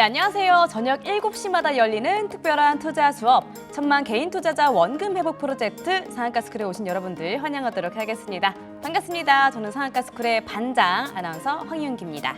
안녕하세요. 저녁 7시마다 열리는 특별한 투자 수업, 1000만 개인 투자자 원금 회복 프로젝트 상한가스쿨에 오신 여러분들 환영하도록 하겠습니다. 반갑습니다. 저는 상한가스쿨의 반장 아나운서 황윤기입니다.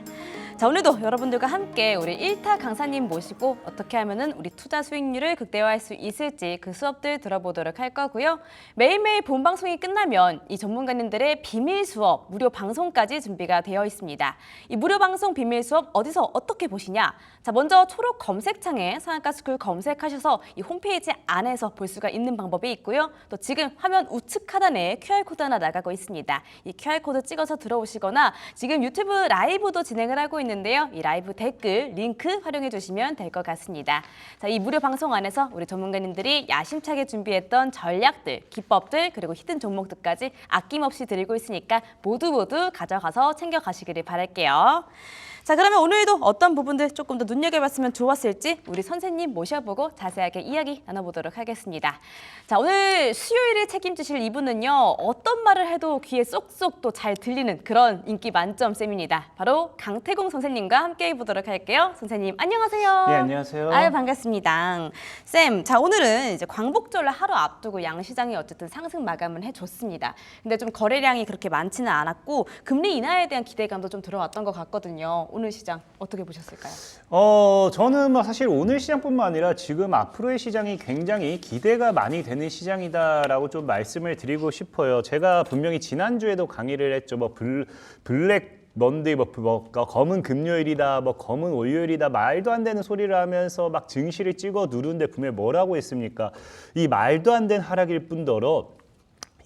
자, 오늘도 여러분들과 함께 우리 일타 강사님 모시고 어떻게 하면은 우리 투자 수익률을 극대화할 수 있을지 그 수업들 들어보도록 할 거고요. 매일매일 본 방송이 끝나면 이 전문가님들의 비밀 수업, 무료 방송까지 준비가 되어 있습니다. 이 무료 방송 비밀 수업 어디서 어떻게 보시냐? 자, 먼저 초록 검색창에 상한가스쿨 검색하셔서 이 홈페이지 안에서 볼 수가 있는 방법이 있고요. 또 지금 화면 우측 하단에 QR코드 하나 나가고 있습니다. 이 QR코드 찍어서 들어오시거나 지금 유튜브 라이브도 진행을 하고 있는데요. 이 라이브 댓글 링크 활용해 주시면 될 것 같습니다. 자, 이 무료 방송 안에서 우리 전문가님들이 야심차게 준비했던 전략들, 기법들, 그리고 히든 종목들까지 아낌없이 드리고 있으니까 모두 가져가서 챙겨가시기를 바랄게요. 자, 그러면 오늘도 어떤 부분들 조금 더 눈여겨봤으면 좋았을지 우리 선생님 모셔보고 자세하게 이야기 나눠보도록 하겠습니다. 자, 오늘 수요일에 책임지실 이분은요, 어떤 말을 해도 귀에 쏙쏙 또 잘 들리는 그런 인기 만점 쌤입니다. 바로 강태공 선생님과 함께 해보도록 할게요. 선생님 안녕하세요. 네, 안녕하세요. 아유, 반갑습니다. 쌤, 자, 오늘은 이제 광복절을 하루 앞두고 양시장이 어쨌든 상승 마감을 해줬습니다. 근데 좀 거래량이 그렇게 많지는 않았고 금리 인하에 대한 기대감도 좀 들어왔던 것 같거든요. 오늘 시장 어떻게 보셨을까요? 저는 사실 오늘 시장뿐만 아니라 지금 앞으로의 시장이 굉장히 기대가 많이 되는 시장이다라고 좀 말씀을 드리고 싶어요. 제가 분명히 지난주에도 강의를 했죠. 블랙 먼데이, 검은 금요일이다, 검은 월요일이다, 말도 안 되는 소리를 하면서 막 증시를 찍어 누르는데 분명히 뭐라고 했습니까? 이 말도 안 되는 하락일 뿐더러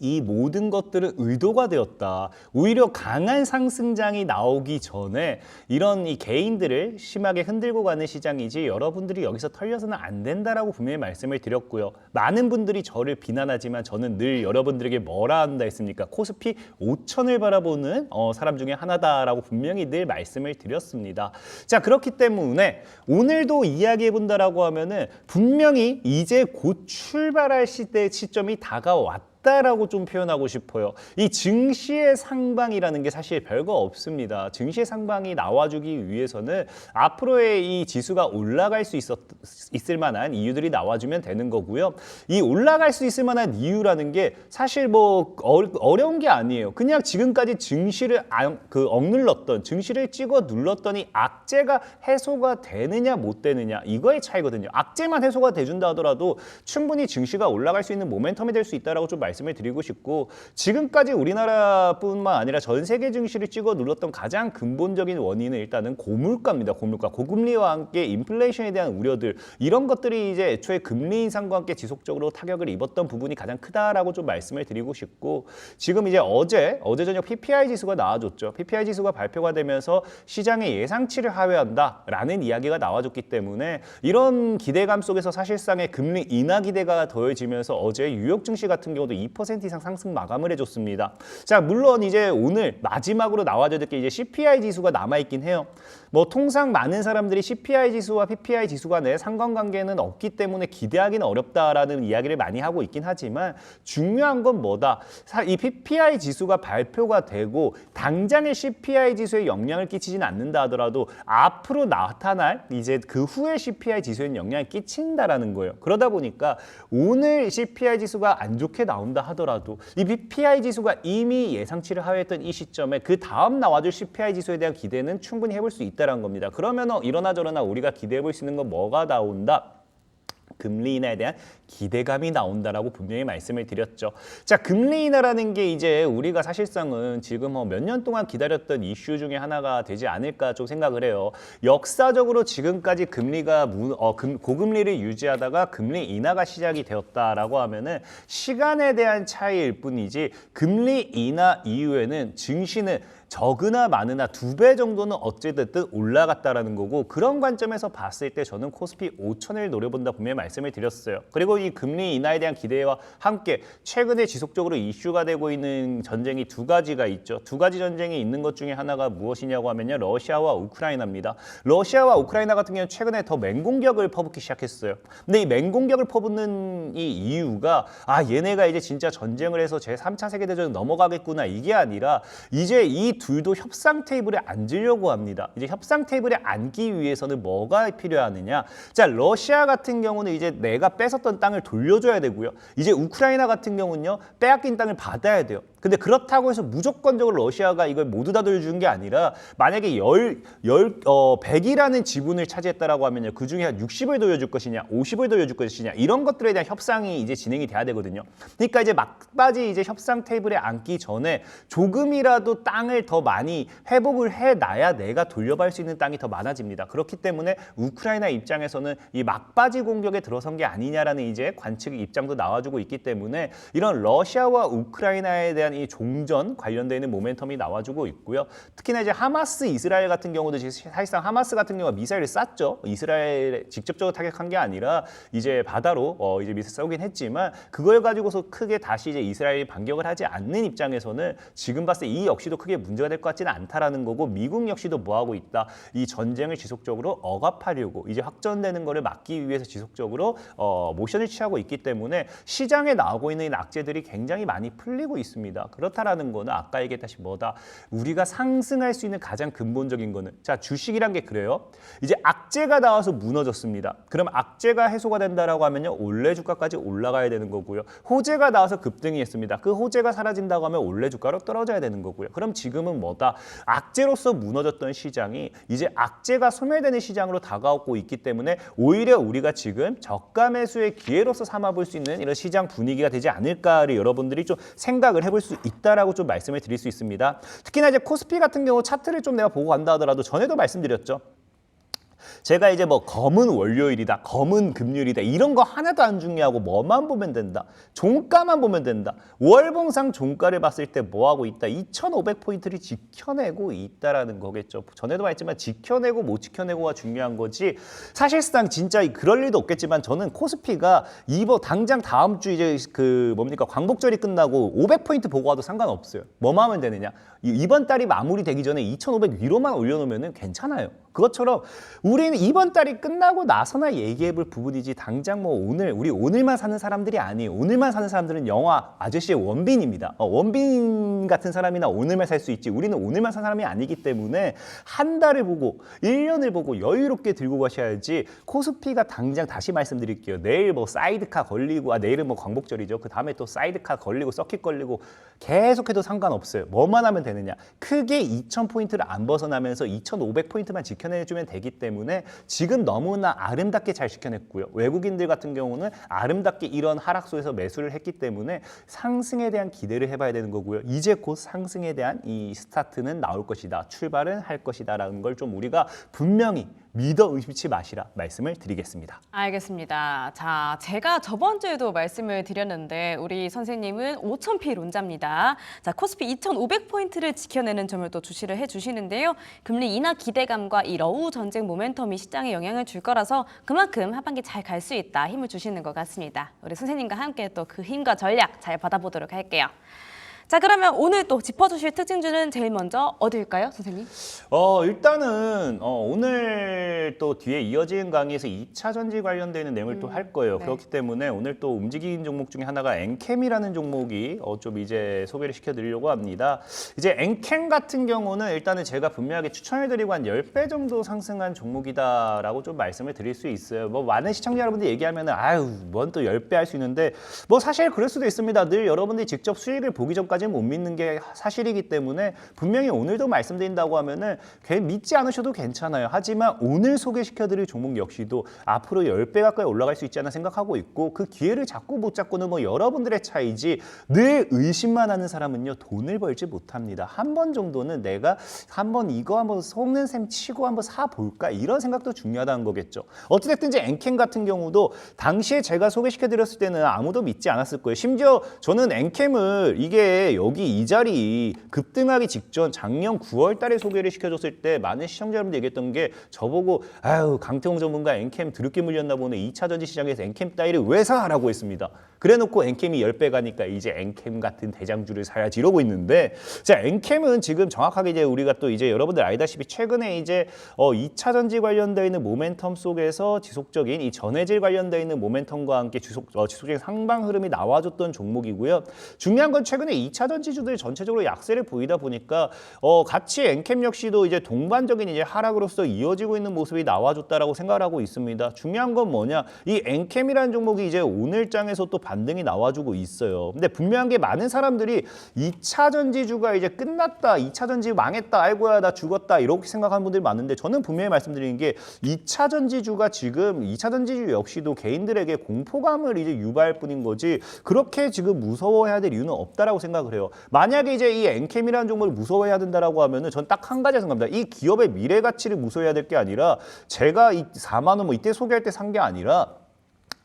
이 모든 것들은 의도가 되었다. 오히려 강한 상승장이 나오기 전에 이런 이 개인들을 심하게 흔들고 가는 시장이지 여러분들이 여기서 털려서는 안 된다라고 분명히 말씀을 드렸고요. 많은 분들이 저를 비난하지만 저는 늘 여러분들에게 뭐라 한다 했습니까? 코스피 5천을 바라보는 사람 중에 하나다라고 분명히 늘 말씀을 드렸습니다. 자, 그렇기 때문에 오늘도 이야기해 본다라고 하면은 분명히 이제 곧 출발할 시점이 다가왔다. 라고 좀 표현하고 싶어요. 이 증시의 상방이라는 게 사실 별거 없습니다. 증시의 상방이 나와주기 위해서는 앞으로의 이 지수가 올라갈 수 있을 만한 이유들이 나와주면 되는 거고요. 이 올라갈 수 있을 만한 이유라는 게 사실 어려운 게 아니에요. 그냥 지금까지 증시를 억눌렀던, 증시를 찍어 눌렀더니 악재가 해소가 되느냐 못 되느냐 이거의 차이거든요. 악재만 해소가 돼준다 하더라도 충분히 증시가 올라갈 수 있는 모멘텀이 될 수 있다라고 좀 말씀을 드리고 싶고, 지금까지 우리나라뿐만 아니라 전 세계 증시를 찍어 눌렀던 가장 근본적인 원인은 일단은 고물가입니다. 고물가, 고금리와 함께 인플레이션에 대한 우려들, 이런 것들이 이제 애초에 금리 인상과 함께 지속적으로 타격을 입었던 부분이 가장 크다라고 좀 말씀을 드리고 싶고, 지금 이제 어제 저녁 PPI 지수가 나와줬죠. PPI 지수가 발표가 되면서 시장의 예상치를 하회한다라는 이야기가 나와줬기 때문에 이런 기대감 속에서 사실상의 금리 인하 기대가 더해지면서 어제 뉴욕 증시 같은 경우도 2% 이상 상승 마감을 해줬습니다. 자, 물론 이제 오늘 마지막으로 나와줘야 될 게 이제 CPI 지수가 남아있긴 해요. 통상 많은 사람들이 CPI 지수와 PPI 지수 간의 상관관계는 없기 때문에 기대하기는 어렵다라는 이야기를 많이 하고 있긴 하지만 중요한 건 뭐다? 이 PPI 지수가 발표가 되고 당장의 CPI 지수에 영향을 끼치지는 않는다 하더라도 앞으로 나타날 이제 그 후에 CPI 지수에 영향을 끼친다라는 거예요. 그러다 보니까 오늘 CPI 지수가 안 좋게 나온다 하더라도 이 PPI 지수가 이미 예상치를 하회했던 이 시점에 그 다음 나와줄 CPI 지수에 대한 기대는 충분히 해볼 수 있다는 겁니다. 그러면 이러나 저러나 우리가 기대해 볼 수 있는 건 뭐가 나온다? 금리 인하에 대한 기대감이 나온다라고 분명히 말씀을 드렸죠. 자, 금리 인하라는 게 이제 우리가 사실상은 지금 몇 년 동안 기다렸던 이슈 중에 하나가 되지 않을까 좀 생각을 해요. 역사적으로 지금까지 금리가 고금리를 유지하다가 금리 인하가 시작이 되었다라고 하면은 시간에 대한 차이일 뿐이지 금리 인하 이후에는 증시는 적으나 많으나 2배 정도는 어찌됐든 올라갔다라는 거고, 그런 관점에서 봤을 때 저는 코스피 5천을 노려본다 분명히 말씀을 드렸어요. 그리고 이 금리 인하에 대한 기대와 함께 최근에 지속적으로 이슈가 되고 있는 전쟁이 두 가지가 있죠. 두 가지 전쟁이 있는 것 중에 하나가 무엇이냐고 하면요, 러시아와 우크라이나입니다. 러시아와 우크라이나 같은 경우는 최근에 더 맹공격을 퍼붓기 시작했어요. 근데 이 맹공격을 퍼붓는 이 이유가 얘네가 이제 진짜 전쟁을 해서 제3차 세계대전을 넘어가겠구나 이게 아니라 이제 이 둘도 협상 테이블에 앉으려고 합니다. 이제 협상 테이블에 앉기 위해서는 뭐가 필요하느냐? 자, 러시아 같은 경우는 이제 내가 뺏었던 땅을 돌려줘야 되고요. 이제 우크라이나 같은 경우는요, 빼앗긴 땅을 받아야 돼요. 근데 그렇다고 해서 무조건적으로 러시아가 이걸 모두 다 돌려주는 게 아니라 만약에 100이라는 지분을 차지했다라고 하면요, 그 중에 한 60을 돌려줄 것이냐, 50을 돌려줄 것이냐, 이런 것들에 대한 협상이 이제 진행이 돼야 되거든요. 그러니까 이제 막바지 이제 협상 테이블에 앉기 전에 조금이라도 땅을 더 많이 회복을 해놔야 내가 돌려받을 수 있는 땅이 더 많아집니다. 그렇기 때문에 우크라이나 입장에서는 이 막바지 공격에 들어선 게 아니냐라는 이제 관측 입장도 나와주고 있기 때문에 이런 러시아와 우크라이나에 대한 이 종전 관련되어 있는 모멘텀이 나와주고 있고요. 특히나 이제 하마스, 이스라엘 같은 경우도 사실상 하마스 같은 경우가 미사일을 쐈죠. 이스라엘에 직접적으로 타격한 게 아니라 이제 바다로 이제 미사일 쏘긴 했지만 그걸 가지고서 크게 다시 이제 이스라엘이 반격을 하지 않는 입장에서는 지금 봤을 때 이 역시도 크게 문제가 될 것 같지는 않다라는 거고, 미국 역시도 뭐 하고 있다? 이 전쟁을 지속적으로 억압하려고 이제 확전되는 거를 막기 위해서 지속적으로 모션을 취하고 있기 때문에 시장에 나오고 있는 악재들이 굉장히 많이 풀리고 있습니다. 그렇다라는 거는 아까 얘기했다시피 뭐다? 우리가 상승할 수 있는 가장 근본적인 거는, 자, 주식이란 게 그래요. 이제 악재가 나와서 무너졌습니다. 그럼 악재가 해소가 된다라고 하면요, 원래 주가까지 올라가야 되는 거고요. 호재가 나와서 급등이 했습니다. 그 호재가 사라진다고 하면 원래 주가로 떨어져야 되는 거고요. 그럼 지금은 뭐다? 악재로서 무너졌던 시장이 이제 악재가 소멸되는 시장으로 다가오고 있기 때문에 오히려 우리가 지금 저가 매수의 기회로서 삼아볼 수 있는 이런 시장 분위기가 되지 않을까를 여러분들이 좀 생각을 해볼 수 있다라고 좀 말씀을 드릴 수 있습니다. 특히나 이제 코스피 같은 경우 차트를 좀 내가 보고 간다 하더라도 전에도 말씀드렸죠. 제가 이제 뭐 검은 월요일이다, 검은 금요일이다, 이런 거 하나도 안 중요하고 뭐만 보면 된다. 종가만 보면 된다. 월봉상 종가를 봤을 때 뭐 하고 있다? 2,500포인트를 지켜내고 있다라는 거겠죠. 전에도 말했지만 지켜내고 못 지켜내고가 중요한 거지. 사실상 진짜 그럴 일도 없겠지만 저는 코스피가 당장 다음 주 이제 광복절이 끝나고 500포인트 보고 와도 상관없어요. 뭐만 하면 되느냐? 이번 달이 마무리되기 전에 2,500 위로만 올려놓으면 괜찮아요. 그것처럼 우리는 이번 달이 끝나고 나서나 얘기해볼 부분이지 당장 뭐 우리 오늘만 사는 사람들이 아니에요. 오늘만 사는 사람들은 영화 아저씨의 원빈입니다. 원빈 같은 사람이나 오늘만 살 수 있지, 우리는 오늘만 사는 사람이 아니기 때문에 한 달을 보고 1년을 보고 여유롭게 들고 가셔야지. 코스피가 당장 다시 말씀드릴게요. 내일 뭐 사이드카 걸리고, 내일은 뭐 광복절이죠. 그 다음에 또 사이드카 걸리고 서킷 걸리고 계속해도 상관없어요. 뭐만 하면 되느냐? 크게 2,000포인트를 안 벗어나면서 2,500포인트만 지켜내주면 되기 때문에 지금 너무나 아름답게 잘 지켜냈고요. 외국인들 같은 경우는 아름답게 이런 하락소에서 매수를 했기 때문에 상승에 대한 기대를 해봐야 되는 거고요. 이제 곧 상승에 대한 이 스타트는 나올 것이다. 출발은 할 것이다 라는 걸 좀 우리가 분명히 믿어 의심치 마시라 말씀을 드리겠습니다. 알겠습니다. 자, 제가 저번 주에도 말씀을 드렸는데 우리 선생님은 5,000피 론자입니다. 자, 코스피 2,500포인트를 지켜내는 점을 또 주시를 해주시는데요. 금리 인하 기대감과 이 러우 전쟁 모멘텀이 시장에 영향을 줄 거라서 그만큼 하반기 잘 갈 수 있다 힘을 주시는 것 같습니다. 우리 선생님과 함께 또 그 힘과 전략 잘 받아보도록 할게요. 자, 그러면 오늘 또 짚어주실 특징주는 제일 먼저 어디일까요, 선생님? 일단은 오늘 또 뒤에 이어지는 강의에서 2차 전지 관련되는 내용을 또 할 거예요. 네. 그렇기 때문에 오늘 또 움직이는 종목 중에 하나가 엔캠이라는 종목이 좀 이제 소개를 시켜드리려고 합니다. 이제 엔캠 같은 경우는 일단은 제가 분명하게 추천해드리고 한 10배 정도 상승한 종목이다라고 좀 말씀을 드릴 수 있어요. 뭐 많은 시청자 여러분들 얘기하면은 뭔 또 10배 할 수 있는데 뭐 사실 그럴 수도 있습니다. 늘 여러분들이 직접 수익을 보기 전까지 못 믿는 게 사실이기 때문에 분명히 오늘도 말씀드린다고 하면은 믿지 않으셔도 괜찮아요. 하지만 오늘 소개시켜드릴 종목 역시도 앞으로 10배 가까이 올라갈 수 있지 않나 생각하고 있고, 그 기회를 잡고 못 잡고는 뭐 여러분들의 차이지, 늘 의심만 하는 사람은요 돈을 벌지 못합니다. 한 번 정도는 내가 이거 한번 속는 셈 치고 한번 사볼까, 이런 생각도 중요하다는 거겠죠. 어찌됐든지 엔캠 같은 경우도 당시에 제가 소개시켜드렸을 때는 아무도 믿지 않았을 거예요. 심지어 저는 엔캠을 이게 여기 이 자리 급등하기 직전 작년 9월 달에 소개를 시켜줬을 때 많은 시청자 여러분들 얘기했던 게 저보고 강태홍 전문가 엔캠 드럽게 물렸나 보네, 2차 전지 시장에서 엔캠 따위를 왜 사? 라고 했습니다. 그래놓고 엔캠이 10배 가니까 이제 엔캠 같은 대장주를 사야지 이러고 있는데, 자, 엔캠은 지금 정확하게 이제 우리가 또 이제 여러분들 알다시피 최근에 이제 2차 전지 관련되어 있는 모멘텀 속에서 지속적인 이 전해질 관련되어 있는 모멘텀과 함께 지속적인 상방 흐름이 나와줬던 종목이고요. 중요한 건 최근에 2차 전지주들이 전체적으로 약세를 보이다 보니까 같이 엔캠 역시도 이제 동반적인 이제 하락으로서 이어지고 있는 모습이 나와줬다라고 생각을 하고 있습니다. 중요한 건 뭐냐? 이 엔캠이라는 종목이 이제 오늘 장에서 또 반등이 나와주고 있어요. 근데 분명한 게 많은 사람들이 2차 전지주가 이제 끝났다, 2차 전지 망했다, 아이고야 나 죽었다 이렇게 생각하는 분들이 많은데 저는 분명히 말씀드리는 게 2차 전지주가 지금 2차 전지주 역시도 개인들에게 공포감을 이제 유발할 뿐인 거지 그렇게 지금 무서워해야 될 이유는 없다라고 생각을 해요. 만약에 이제 이 엔캠이라는 종목을 무서워해야 된다라고 하면은 전 딱 한 가지 생각합니다. 이 기업의 미래 가치를 무서워해야 될 게 아니라 제가 이 4만 원 뭐 이때 소개할 때 산 게 아니라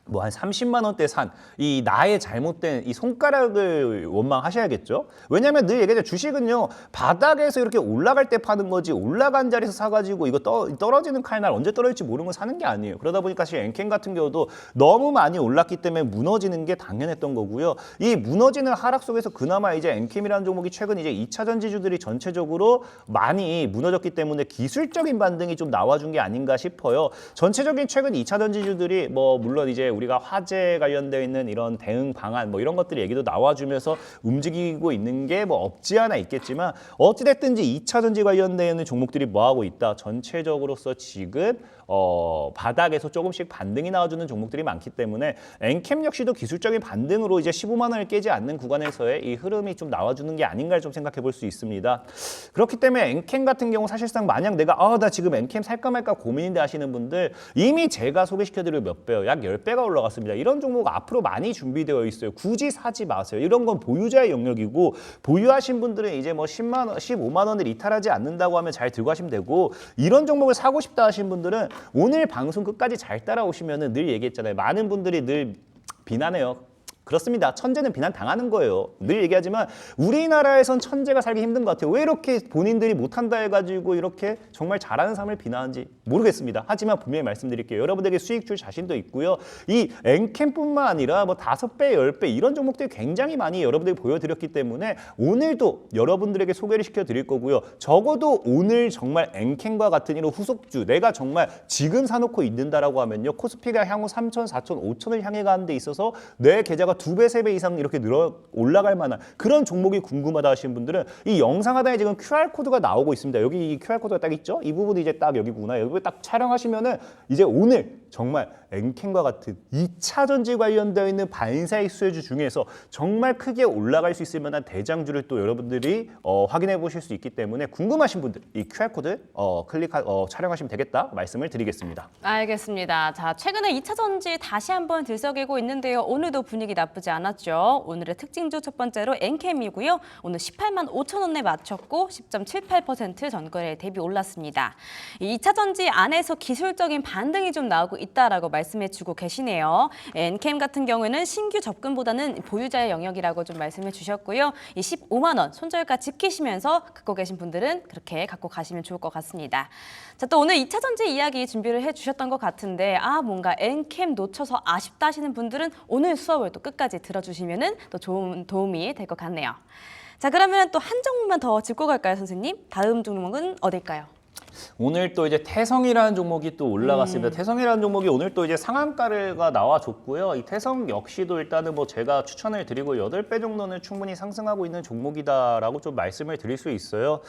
뭐 한 30만 원대 산 이 나의 잘못된 이 손가락을 원망하셔야겠죠. 왜냐하면 늘 얘기하죠. 주식은요 바닥에서 이렇게 올라갈 때 파는 거지 올라간 자리에서 사가지고 이거 떨어지는 칼날 언제 떨어질지 모르는 거 사는 게 아니에요. 그러다 보니까 사실 엔캠 같은 경우도 너무 많이 올랐기 때문에 무너지는 게 당연했던 거고요. 이 무너지는 하락 속에서 그나마 이제 엔캠이라는 종목이 최근 이제 2차 전지주들이 전체적으로 많이 무너졌기 때문에 기술적인 반등이 좀 나와준 게 아닌가 싶어요. 전체적인 최근 2차 전지주들이 뭐 물론 이제 우리가 화재 관련되어 있는 이런 대응 방안 뭐 이런 것들 얘기도 나와주면서 움직이고 있는 게 뭐 없지 않아 있겠지만 어찌됐든지 2차 전지 관련되어 있는 종목들이 뭐하고 있다. 전체적으로서 지금 바닥에서 조금씩 반등이 나와주는 종목들이 많기 때문에 엔캠 역시도 기술적인 반등으로 이제 15만 원을 깨지 않는 구간에서의 이 흐름이 좀 나와주는 게 아닌가 좀 생각해 볼 수 있습니다. 그렇기 때문에 엔캠 같은 경우 사실상 만약 내가 나 지금 엔캠 살까 말까 고민인데 하시는 분들 이미 제가 소개시켜드릴 몇 배요. 약 10배가 올라갔습니다. 이런 종목 앞으로 많이 준비되어 있어요. 굳이 사지 마세요. 이런 건 보유자의 영역이고 보유하신 분들은 이제 뭐 10만 원, 15만 원을 이탈하지 않는다고 하면 잘 들고 하시면 되고 이런 종목을 사고 싶다 하신 분들은 오늘 방송 끝까지 잘 따라오시면은 늘 얘기했잖아요. 많은 분들이 늘 비난해요. 그렇습니다. 천재는 비난 당하는 거예요. 늘 얘기하지만 우리나라에선 천재가 살기 힘든 것 같아요. 왜 이렇게 본인들이 못한다 해가지고 이렇게 정말 잘하는 사람을 비난하는지 모르겠습니다. 하지만 분명히 말씀드릴게요. 여러분들에게 수익 줄 자신도 있고요. 이 엔캠뿐만 아니라 뭐 5배, 10배 이런 종목들이 굉장히 많이 여러분들이 보여드렸기 때문에 오늘도 여러분들에게 소개를 시켜드릴 거고요. 적어도 오늘 정말 엔캠과 같은 이런 후속주 내가 정말 지금 사놓고 있는다라고 하면요. 코스피가 향후 3천, 4천, 5천을 향해 가는 데 있어서 내 계좌가 2배, 3배 이상 이렇게 올라갈 만한 그런 종목이 궁금하다 하시는 분들은 이 영상 하단에 지금 QR코드가 나오고 있습니다. 여기 이 QR코드가 딱 있죠? 이 부분이 이제 딱 여기구나. 여기 딱 촬영하시면은 이제 오늘 정말 엔캠과 같은 2차 전지 관련되어 있는 반사익 수혜주 중에서 정말 크게 올라갈 수 있을 만한 대장주를 또 여러분들이 확인해 보실 수 있기 때문에 궁금하신 분들 이 QR코드 촬영하시면 되겠다 말씀을 드리겠습니다. 알겠습니다. 자, 최근에 2차 전지 다시 한번 들썩이고 있는데요. 오늘도 분위기 나쁘지 않았죠. 오늘의 특징주 첫 번째로 엔캠이고요. 오늘 18만 5천 원에 맞췄고 10.78% 전거래 대비 올랐습니다. 이 2차 전지 안에서 기술적인 반등이 좀 나오고 있다라고 말씀해주고 계시네요. 엔캠 같은 경우에는 신규 접근보다는 보유자의 영역이라고 좀 말씀해 주셨고요. 이 15만 원 손절가 지키시면서 갖고 계신 분들은 그렇게 갖고 가시면 좋을 것 같습니다. 자, 또 오늘 2차 전지 이야기 준비를 해주셨던 것 같은데 뭔가 엔캠 놓쳐서 아쉽다 하시는 분들은 오늘 수업을 또 끝까지 들어주시면 또 좋은 도움이 될 것 같네요. 자, 그러면 또 한 종목만 더 짚고 갈까요, 선생님? 다음 종목은 어딜까요? 오늘 또 이제 태성이라는 종목이 또 올라갔습니다. 태성이라는 종목이 오늘 또 이제 상한가가 나와줬고요. 이 태성 역시도 일단은 뭐 제가 추천을 드리고 8배 정도는 충분히 상승하고 있는 종목이다라고 좀 말씀을 드릴 수 있어요.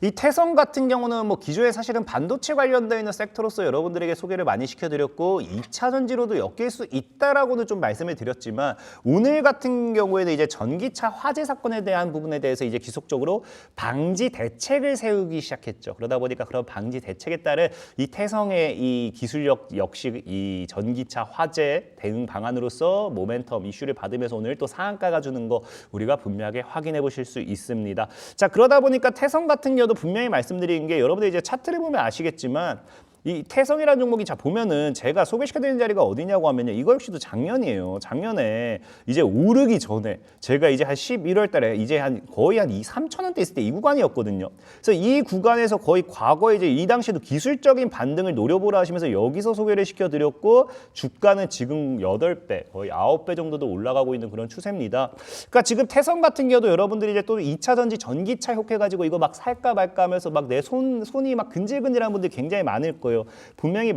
이 태성 같은 경우는 뭐 기존에 사실은 반도체 관련되어 있는 섹터로서 여러분들에게 소개를 많이 시켜드렸고 2차 전지로도 엮일 수 있다라고는 좀 말씀을 드렸지만 오늘 같은 경우에는 이제 전기차 화재 사건에 대한 부분에 대해서 이제 지속적으로 방지 대책을 세우기 시작했죠. 그러다 보니까 그런 방지 대책에 따른 이 태성의 이 기술력 역시 이 전기차 화재 대응 방안으로서 모멘텀 이슈를 받으면서 오늘 또 상한가가 주는 거 우리가 분명하게 확인해 보실 수 있습니다. 자, 그러다 보니까 태성 같은 경우도 분명히 말씀드린 게 여러분들 이제 차트를 보면 아시겠지만 이 태성이라는 종목이 자 보면은 제가 소개시켜드리는 자리가 어디냐고 하면요. 이거 역시도 작년이에요. 작년에 이제 오르기 전에 제가 이제 한 11월 달에 이제 거의 한 3천 원대 있을 때 이 구간이었거든요. 그래서 이 구간에서 거의 과거에 이제 이 당시에도 기술적인 반등을 노려보라 하시면서 여기서 소개를 시켜드렸고 주가는 지금 8배, 거의 9배 정도도 올라가고 있는 그런 추세입니다. 그러니까 지금 태성 같은 경우도 여러분들이 이제 또 2차 전지 전기차 혹해가지고 이거 막 살까 말까 하면서 막 내 손이 막 근질근질한 분들이 굉장히 많을 거예요. 분명히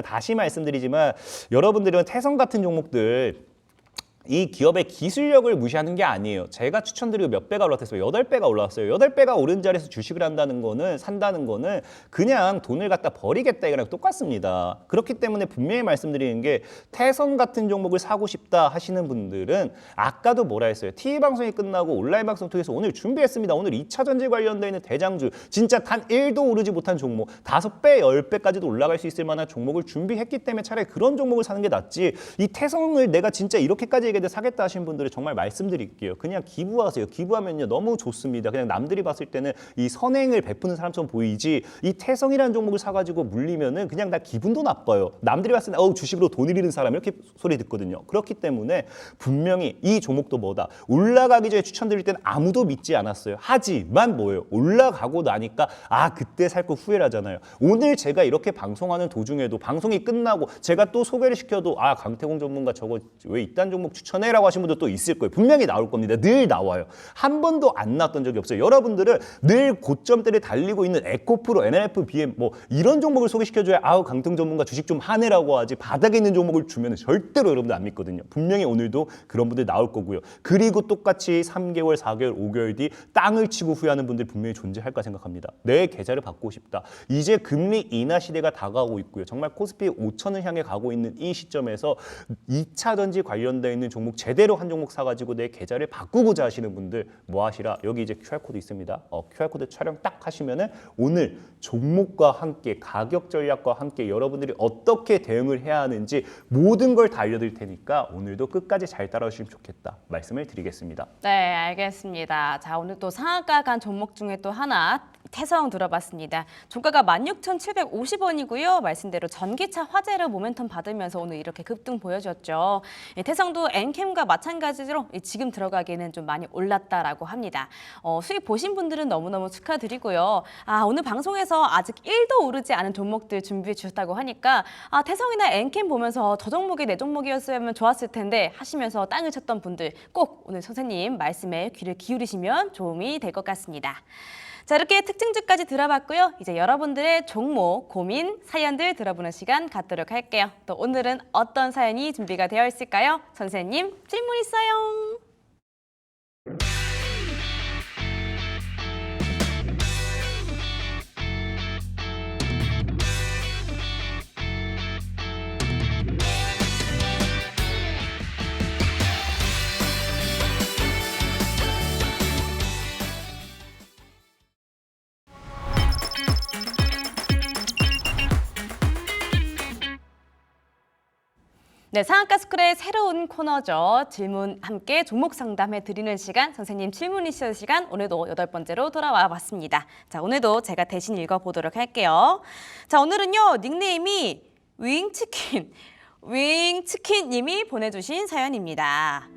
다시 말씀드리지만 여러분들은 태성 같은 종목들 이 기업의 기술력을 무시하는 게 아니에요. 제가 추천드리고 몇 배가 올랐어요? 8배가 올랐어요. 8배가 오른 자리에서 주식을 산다는 거는 그냥 돈을 갖다 버리겠다 이거랑 똑같습니다. 그렇기 때문에 분명히 말씀드리는 게 태성 같은 종목을 사고 싶다 하시는 분들은 아까도 뭐라 했어요? TV 방송이 끝나고 온라인 방송 통해서 오늘 준비했습니다. 오늘 2차 전지 관련돼 있는 대장주 진짜 단 1도 오르지 못한 종목 5배, 10배까지도 올라갈 수 있을 만한 종목을 준비했기 때문에 차라리 그런 종목을 사는 게 낫지 이 태성을 내가 진짜 이렇게까지 얘기해도 사겠다 하시는 분들은 정말 말씀드릴게요. 그냥 기부하세요. 기부하면요 너무 좋습니다. 그냥 남들이 봤을 때는 이 선행을 베푸는 사람처럼 보이지 이 태성이라는 종목을 사가지고 물리면은 그냥 나 기분도 나빠요. 남들이 봤을 때 주식으로 돈 잃는 사람 이렇게 소리 듣거든요. 그렇기 때문에 분명히 이 종목도 뭐다. 올라가기 전에 추천드릴 때는 아무도 믿지 않았어요. 하지만 뭐예요? 올라가고 나니까 그때 살 거 후회하잖아요. 오늘 제가 이렇게 방송하는 도중에도 방송이 끝나고 제가 또 소개를 시켜도 강태공 전문가 저거 왜 이딴 종목 추천해라고 하신 분도 또 있을 거예요. 분명히 나올 겁니다. 늘 나와요. 한 번도 안 나왔던 적이 없어요. 여러분들은 늘 고점대를 달리고 있는 에코프로, NLF, BM 뭐 이런 종목을 소개시켜줘야 강태공 전문가 주식 좀 하네라고 하지 바닥에 있는 종목을 주면 절대로 여러분들 안 믿거든요. 분명히 오늘도 그런 분들 나올 거고요. 그리고 똑같이 3개월, 4개월, 5개월 뒤 땅을 치고 후회하는 분들 분명히 존재할까 생각합니다. 내 계좌를 받고 싶다. 이제 금리 인하 시대가 다가오고 있고요. 정말 코스피 5천을 향해 가고 있는 이 시점에서 2차 전지 관련되어 있는 종목 제대로 한 종목 사가지고 내 계좌를 바꾸고자 하시는 분들 뭐 하시라? 여기 이제 QR코드 있습니다. QR코드 촬영 딱 하시면은 오늘 종목과 함께 가격 전략과 함께 여러분들이 어떻게 대응을 해야 하는지 모든 걸 다 알려드릴 테니까 오늘도 끝까지 잘 따라오시면 좋겠다 말씀을 드리겠습니다. 네, 알겠습니다. 자, 오늘 또 상한가 간 종목 중에 또 하나 태성 들어봤습니다. 종가가 16,750원이고요. 말씀대로 전기차 화재로 모멘텀 받으면서 오늘 이렇게 급등 보여줬죠. 태성도 엔캠과 마찬가지로 지금 들어가기에는 좀 많이 올랐다라고 합니다. 수익 보신 분들은 너무너무 축하드리고요. 오늘 방송에서 아직 1도 오르지 않은 종목들 준비해 주셨다고 하니까 태성이나 엔캠 보면서 저 종목이 내 종목이었으면 좋았을 텐데 하시면서 땅을 쳤던 분들 꼭 오늘 선생님 말씀에 귀를 기울이시면 도움이 될 것 같습니다. 자, 이렇게 특징주까지 들어봤고요. 이제 여러분들의 종목, 고민, 사연들 들어보는 시간 갖도록 할게요. 또 오늘은 어떤 사연이 준비가 되어 있을까요? 선생님, 질문 있어요. 네, 상한가 스쿨의 새로운 코너죠. 질문 함께 종목 상담해 드리는 시간, 선생님 질문 이슈 시간 오늘도 8번째로 돌아와 봤습니다. 자, 오늘도 제가 대신 읽어보도록 할게요. 자, 오늘은요, 닉네임이 윙치킨 님이 보내주신 사연입니다.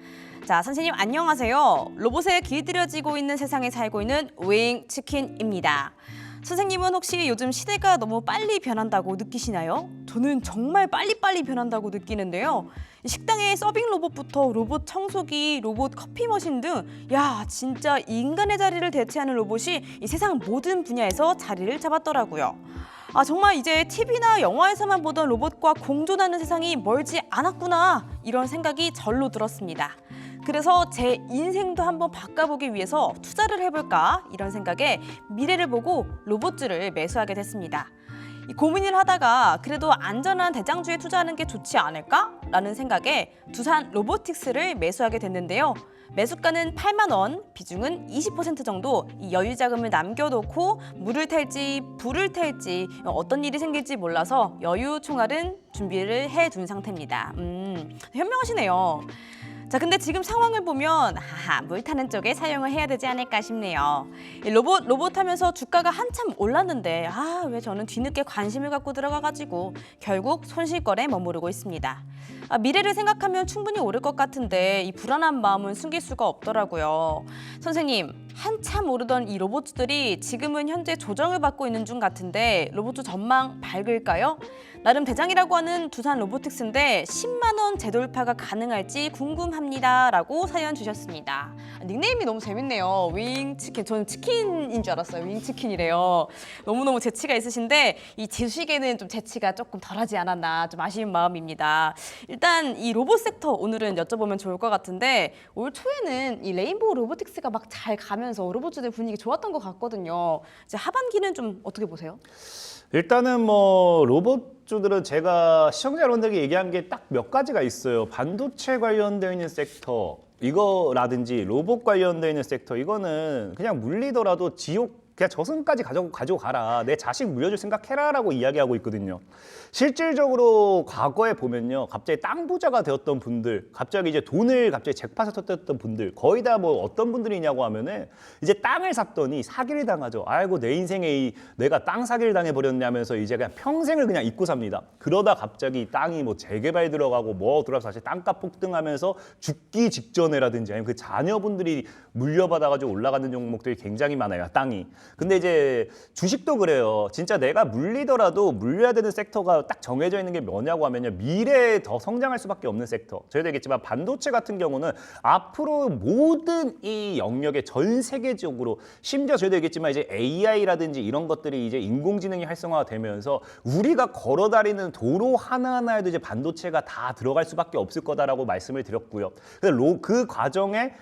자, 선생님 안녕하세요. 로봇에 길들여지고 있는 세상에 살고 있는 윙치킨입니다. 선생님은 혹시 요즘 시대가 너무 빨리 변한다고 느끼시나요? 저는 정말 빨리빨리 변한다고 느끼는데요. 식당의 서빙 로봇부터 로봇 청소기, 로봇 커피 머신 등 진짜 인간의 자리를 대체하는 로봇이 이 세상 모든 분야에서 자리를 잡았더라고요. 정말 이제 TV나 영화에서만 보던 로봇과 공존하는 세상이 멀지 않았구나 이런 생각이 절로 들었습니다. 그래서 제 인생도 한번 바꿔보기 위해서 투자를 해볼까 이런 생각에 미래를 보고 로봇주를 매수하게 됐습니다. 고민을 하다가 그래도 안전한 대장주에 투자하는 게 좋지 않을까? 라는 생각에 두산 로보틱스를 매수하게 됐는데요. 매수가는 8만 원, 비중은 20% 정도 이 여유 자금을 남겨놓고 물을 탤지 불을 탤지 어떤 일이 생길지 몰라서 여유 총알은 준비를 해둔 상태입니다. 현명하시네요. 자, 근데 지금 상황을 보면 물 타는 쪽에 사용을 해야 되지 않을까 싶네요. 로봇 하면서 주가가 한참 올랐는데 왜 저는 뒤늦게 관심을 갖고 들어가가지고 결국 손실거래에 머무르고 있습니다. 미래를 생각하면 충분히 오를 것 같은데 이 불안한 마음은 숨길 수가 없더라고요. 선생님, 한참 오르던 이 로봇주들이 지금은 현재 조정을 받고 있는 중 같은데 로봇주 전망 밝을까요? 나름 대장이라고 하는 두산 로보틱스인데 10만 원 재돌파가 가능할지 궁금합니다 라고 사연 주셨습니다. 닉네임이 너무 재밌네요. 윙치킨. 저는 치킨인 줄 알았어요. 윙치킨이래요. 너무너무 재치가 있으신데 이 주식에는 좀 재치가 조금 덜하지 않았나 좀 아쉬운 마음입니다. 일단 이 로봇 섹터 오늘은 여쭤보면 좋을 것 같은데 올 초에는 이 레인보우 로보틱스가 막 잘 가면서 로봇주들 분위기 좋았던 것 같거든요. 이제 하반기는 좀 어떻게 보세요? 일단은 뭐 로봇주들은 제가 시청자 여러분들에게 얘기한 게 딱 몇 가지가 있어요. 반도체 관련되어 있는 섹터 이거라든지 로봇 관련되어 있는 섹터 이거는 그냥 물리더라도 지옥 그냥 저승까지 가지고 가라. 내 자식 물려줄 생각해라라고 이야기하고 있거든요. 실질적으로 과거에 보면요. 갑자기 땅 부자가 되었던 분들, 갑자기 이제 돈을 갑자기 잭팟에 터뜨렸던 분들, 거의 다 뭐 어떤 분들이냐고 하면은 이제 땅을 샀더니 사기를 당하죠. 아이고 내 인생에 내가 땅 사기를 당해버렸네 하면서 이제 그냥 평생을 그냥 잊고 삽니다. 그러다 갑자기 땅이 뭐 재개발 들어가고 뭐 들어가서 다시 땅값 폭등하면서 죽기 직전에라든지 아니면 그 자녀분들이 물려받아가지고 올라가는 종목들이 굉장히 많아요. 땅이. 근데 이제 주식도 그래요. 진짜 내가 물리더라도 물려야 되는 섹터가 딱 정해져 있는 게 뭐냐고 하면요. 미래에 더 성장할 수밖에 없는 섹터. 저희도 얘기했지만 반도체 같은 경우는 앞으로 모든 이 영역에 전 세계적으로 심지어 저희도 얘기했지만 이제 AI라든지 이런 것들이 이제 인공지능이 활성화가 되면서 우리가 걸어다니는 도로 하나하나에도 이제 반도체가 다 들어갈 수밖에 없을 거다라고 말씀을 드렸고요. 그 과정에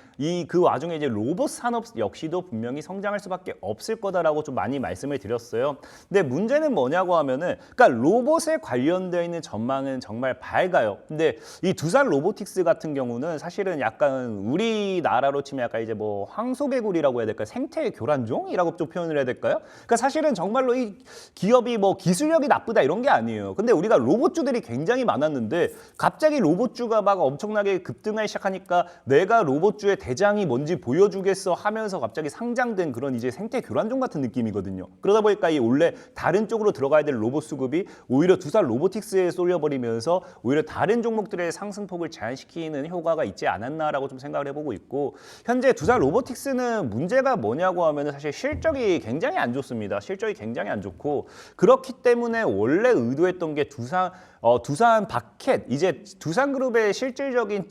그 와중에 이제 로봇 산업 역시도 분명히 성장할 수밖에 없을 거다라고 좀 많이 말씀을 드렸어요. 근데 문제는 뭐냐고 하면은, 그러니까 로봇에 관련되어 있는 전망은 정말 밝아요. 근데 이 두산 로보틱스 같은 경우는 사실은 약간 우리나라로 치면 약간 이제 뭐 황소개구리라고 해야 될까요? 생태 교란종이라고 좀 표현을 해야 될까요? 그러니까 사실은 정말로 이 기업이 뭐 기술력이 나쁘다 이런 게 아니에요. 근데 우리가 로봇주들이 굉장히 많았는데 갑자기 로봇주가 막 엄청나게 급등하기 시작하니까 내가 로봇주의 대장이 뭔지 보여주겠어 하면서 갑자기 상장된 그런 이제 생태 교란종 같은 느낌이거든요. 그러다 보니까 이 원래 다른 쪽으로 들어가야 될 로봇 수급이 오히려 두산 로보틱스에 쏠려버리면서 오히려 다른 종목들의 상승폭을 제한시키는 효과가 있지 않았나라고 좀 생각을 해보고 있고, 현재 두산 로보틱스는 문제가 뭐냐고 하면 사실 실적이 굉장히 안 좋습니다. 실적이 굉장히 안 좋고, 그렇기 때문에 원래 의도했던 게 두산 바켓, 이제 두산그룹의 실질적인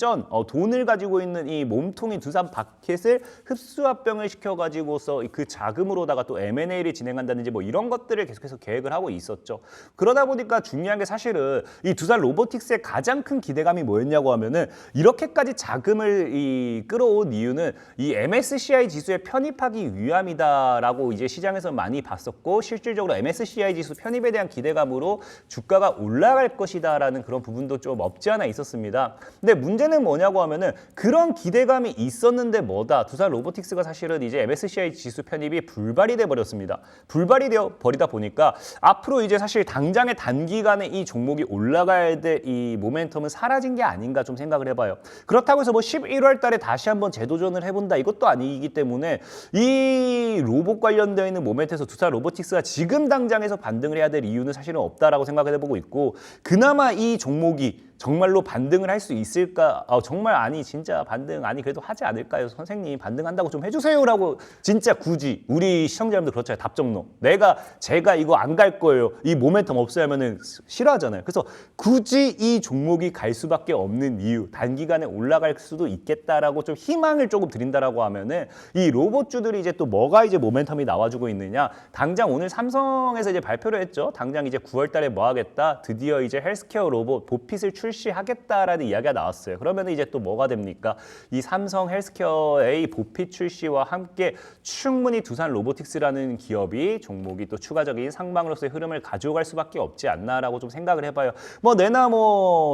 돈을 가지고 있는 이 몸통인 두산 바켓을 흡수합병을 시켜가지고서 그 자금으로다가 또 M&A를 진행한다든지 뭐 이런 것들을 계속해서 계획을 하고 있었죠. 그러다 보니까 중요한 게 사실은 이 두산 로보틱스의 가장 큰 기대감이 뭐였냐고 하면은 이렇게까지 자금을 끌어온 이유는 이 MSCI 지수에 편입하기 위함이다라고 이제 시장에서 많이 봤었고, 실질적으로 MSCI 지수 편입에 대한 기대감으로 주가가 올라갈 것이다라는 그런 부분도 좀 없지 않아 있었습니다. 근데 문제는 뭐냐고 하면은 그런 기대감이 있었는데 뭐다. 두산 로보틱스가 사실은 이제 MSCI 지수 편입이 불발이 돼 버렸습니다. 불발이 되어 버리다 보니까 앞으로 이제 사실 당장의 단기간에 이 종목이 올라가야 될 이 모멘텀은 사라진 게 아닌가 좀 생각을 해봐요. 그렇다고 해서 뭐 11월 달에 다시 한번 재도전을 해본다 이것도 아니기 때문에 이 로봇 관련되어 있는 모멘트에서 두산 로보틱스가 지금 당장에서 반등을 해야 될 이유는 사실은 없다라고 생각을 해보고 있고, 그나마 이 종목이 정말로 반등을 할 수 있을까? 정말 아니 진짜 반등 아니 그래도 하지 않을까요? 선생님 반등한다고 좀 해주세요라고 진짜 굳이 우리 시청자분들 그렇잖아요. 답정너. 제가 이거 안 갈 거예요. 이 모멘텀 없어야 하면은 싫어하잖아요. 그래서 굳이 이 종목이 갈 수밖에 없는 이유, 단기간에 올라갈 수도 있겠다라고 좀 희망을 조금 드린다라고 하면은 이 로봇주들이 이제 또 뭐가 이제 모멘텀이 나와주고 있느냐? 당장 오늘 삼성에서 이제 발표를 했죠. 당장 이제 9월달에 뭐 하겠다? 드디어 이제 헬스케어 로봇 보핏을 출시하겠다라는 이야기가 나왔어요. 그러면 이제 또 뭐가 됩니까? 이 삼성 헬스케어의 보핏 출시와 함께 충분히 두산 로보틱스라는 기업이 종목이 또 추가적인 상방으로서의 흐름을 가져갈 수밖에 없지 않나라고 좀 생각을 해봐요.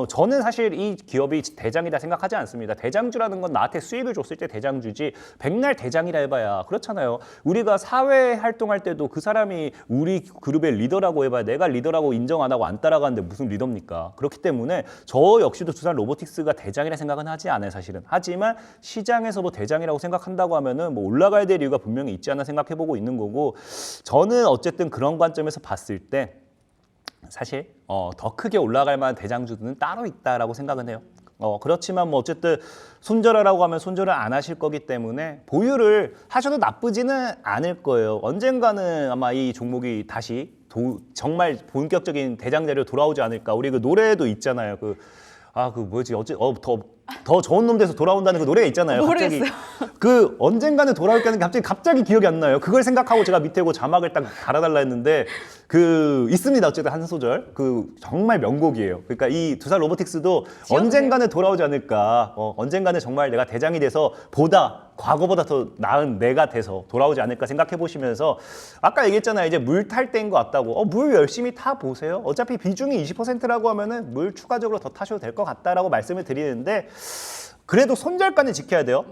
저는 사실 이 기업이 대장이다 생각하지 않습니다. 대장주라는 건 나한테 수익을 줬을 때 대장주지 백날 대장이라 해봐야 그렇잖아요. 우리가 사회 활동할 때도 그 사람이 우리 그룹의 리더라고 해봐야 내가 리더라고 인정 안 하고 안 따라가는데 무슨 리더입니까? 그렇기 때문에 저 역시도 두산 로보틱스가 대장이라 생각은 하지 않아요, 사실은. 하지만 시장에서 뭐 대장이라고 생각한다고 하면은 뭐 올라가야 될 이유가 분명히 있지 않나 생각해보고 있는 거고, 저는 어쨌든 그런 관점에서 봤을 때 사실 더 크게 올라갈 만한 대장주들은 따로 있다라고 생각은 해요. 그렇지만 뭐 어쨌든 손절하라고 하면 손절을 안 하실 거기 때문에 보유를 하셔도 나쁘지는 않을 거예요. 언젠가는 아마 이 종목이 다시 정말 본격적인 대장자리로 돌아오지 않을까. 우리 그 노래도 있잖아요. 그 뭐지 더 좋은 놈 돼서 돌아온다는 그 노래가 있잖아요. 모르겠어요. 갑자기 그 언젠가는 돌아올 거는 갑자기 기억이 안 나요. 그걸 생각하고 제가 밑에 그 자막을 딱 달아달라 했는데 있습니다. 어쨌든 한 소절 정말 명곡이에요. 그러니까 이 두산 로보틱스도 언젠가는 돌아오지 않을까. 언젠가는 정말 내가 대장이 돼서 과거보다 더 나은 내가 돼서 돌아오지 않을까 생각해 보시면서 아까 얘기했잖아요. 이제 물 탈 때인 것 같다고. 물 열심히 타 보세요. 어차피 비중이 20%라고 하면은 물 추가적으로 더 타셔도 될 것 같다라고 말씀을 드리는데 그래도 손절가는 지켜야 돼요.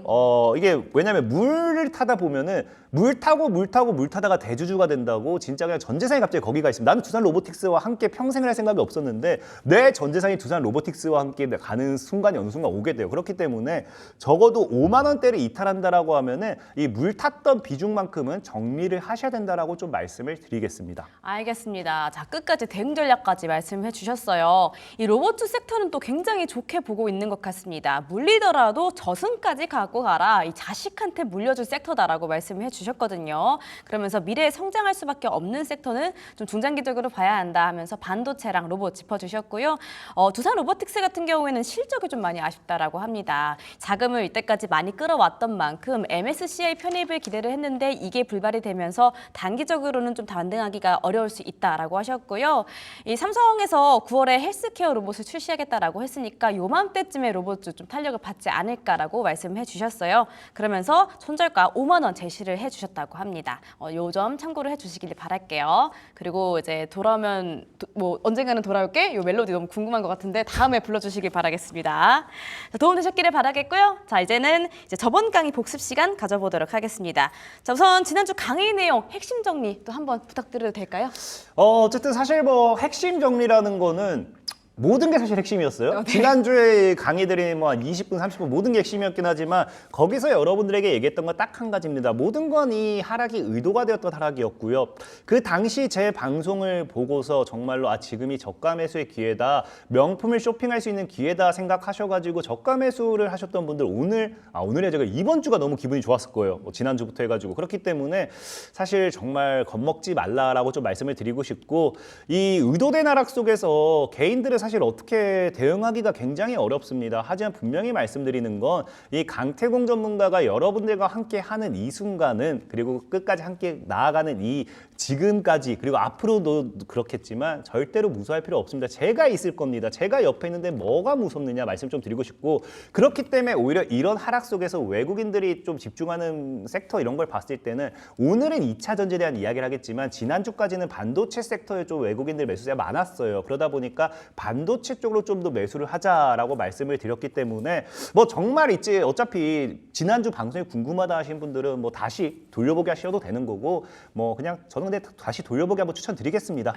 이게 왜냐면 물을 타다 보면은 물 타다가 대주주가 된다고 진짜 그냥 전 재산이 갑자기 거기가 있습니다. 나는 두산 로보틱스와 함께 평생을 할 생각이 없었는데 내 전 재산이 두산 로보틱스와 함께 가는 순간이 어느 순간 오게 돼요. 그렇기 때문에 적어도 5만 원대를 이탈한다라고 하면은 이 물 탔던 비중만큼은 정리를 하셔야 된다라고 좀 말씀을 드리겠습니다. 알겠습니다. 자, 끝까지 대응 전략까지 말씀해 주셨어요. 이 로봇 섹터는 또 굉장히 좋게 보고 있는 것 같습니다. 물리더라도 저승까지 갖고 가라. 이 자식한테 물려줄 섹터다라고 말씀해 주셨거든요. 그러면서 미래에 성장할 수밖에 없는 섹터는 좀 중장기적으로 봐야 한다 하면서 반도체랑 로봇 짚어주셨고요. 두산 로보틱스 같은 경우에는 실적이 좀 많이 아쉽다라고 합니다. 자금을 이때까지 많이 끌어왔던 만큼 MSCI 편입을 기대를 했는데 이게 불발이 되면서 단기적으로는 좀 반등하기가 어려울 수 있다라고 하셨고요. 이 삼성에서 9월에 헬스케어 로봇을 출시하겠다라고 했으니까 요맘때쯤에 로봇도 좀 탄력을 받지 않을까라고 말씀해 주셨어요. 그러면서 손절가 5만 원 제시를 해 주셨다고 합니다. 요 점 참고를 해 주시길 바랄게요. 그리고 이제 돌아오면 언젠가는 돌아올게. 요 멜로디 너무 궁금한 것 같은데 다음에 불러주시길 바라겠습니다. 자, 도움 되셨기를 바라겠고요. 자, 이제는 저번 강의 복습 시간 가져보도록 하겠습니다. 자, 우선 지난주 강의 내용 핵심 정리 또 한번 부탁드려도 될까요? 어쨌든 사실 뭐 핵심 정리라는 거는 모든 게 사실 핵심이었어요. 네. 지난주에 강의들이 뭐 한 20분, 30분 모든 게 핵심이었긴 하지만 거기서 여러분들에게 얘기했던 건 딱 한 가지입니다. 모든 건 이 하락이 의도가 되었던 하락이었고요. 그 당시 제 방송을 보고서 정말로 지금이 저가 매수의 기회다. 명품을 쇼핑할 수 있는 기회다 생각하셔가지고 저가 매수를 하셨던 분들 오늘에 제가 이번 주가 너무 기분이 좋았을 거예요. 지난주부터 해가지고. 그렇기 때문에 사실 정말 겁먹지 말라라고 좀 말씀을 드리고 싶고 이 의도된 하락 속에서 개인들의 사실 어떻게 대응하기가 굉장히 어렵습니다. 하지만 분명히 말씀드리는 건 이 강태공 전문가가 여러분들과 함께 하는 이 순간은 그리고 끝까지 함께 나아가는 이 지금까지 그리고 앞으로도 그렇겠지만 절대로 무서워할 필요 없습니다. 제가 있을 겁니다. 제가 옆에 있는데 뭐가 무섭느냐 말씀 좀 드리고 싶고 그렇기 때문에 오히려 이런 하락 속에서 외국인들이 좀 집중하는 섹터 이런 걸 봤을 때는 오늘은 2차 전지에 대한 이야기를 하겠지만 지난주까지는 반도체 섹터에 좀 외국인들 매수세가 많았어요. 그러다 보니까 반도체 쪽으로 좀 더 매수를 하자라고 말씀을 드렸기 때문에 뭐 정말 있지 어차피 지난주 방송이 궁금하다 하신 분들은 뭐 다시 돌려보기 하셔도 되는 거고 뭐 그냥 저는 근데 다시 돌려보기 한번 추천드리겠습니다.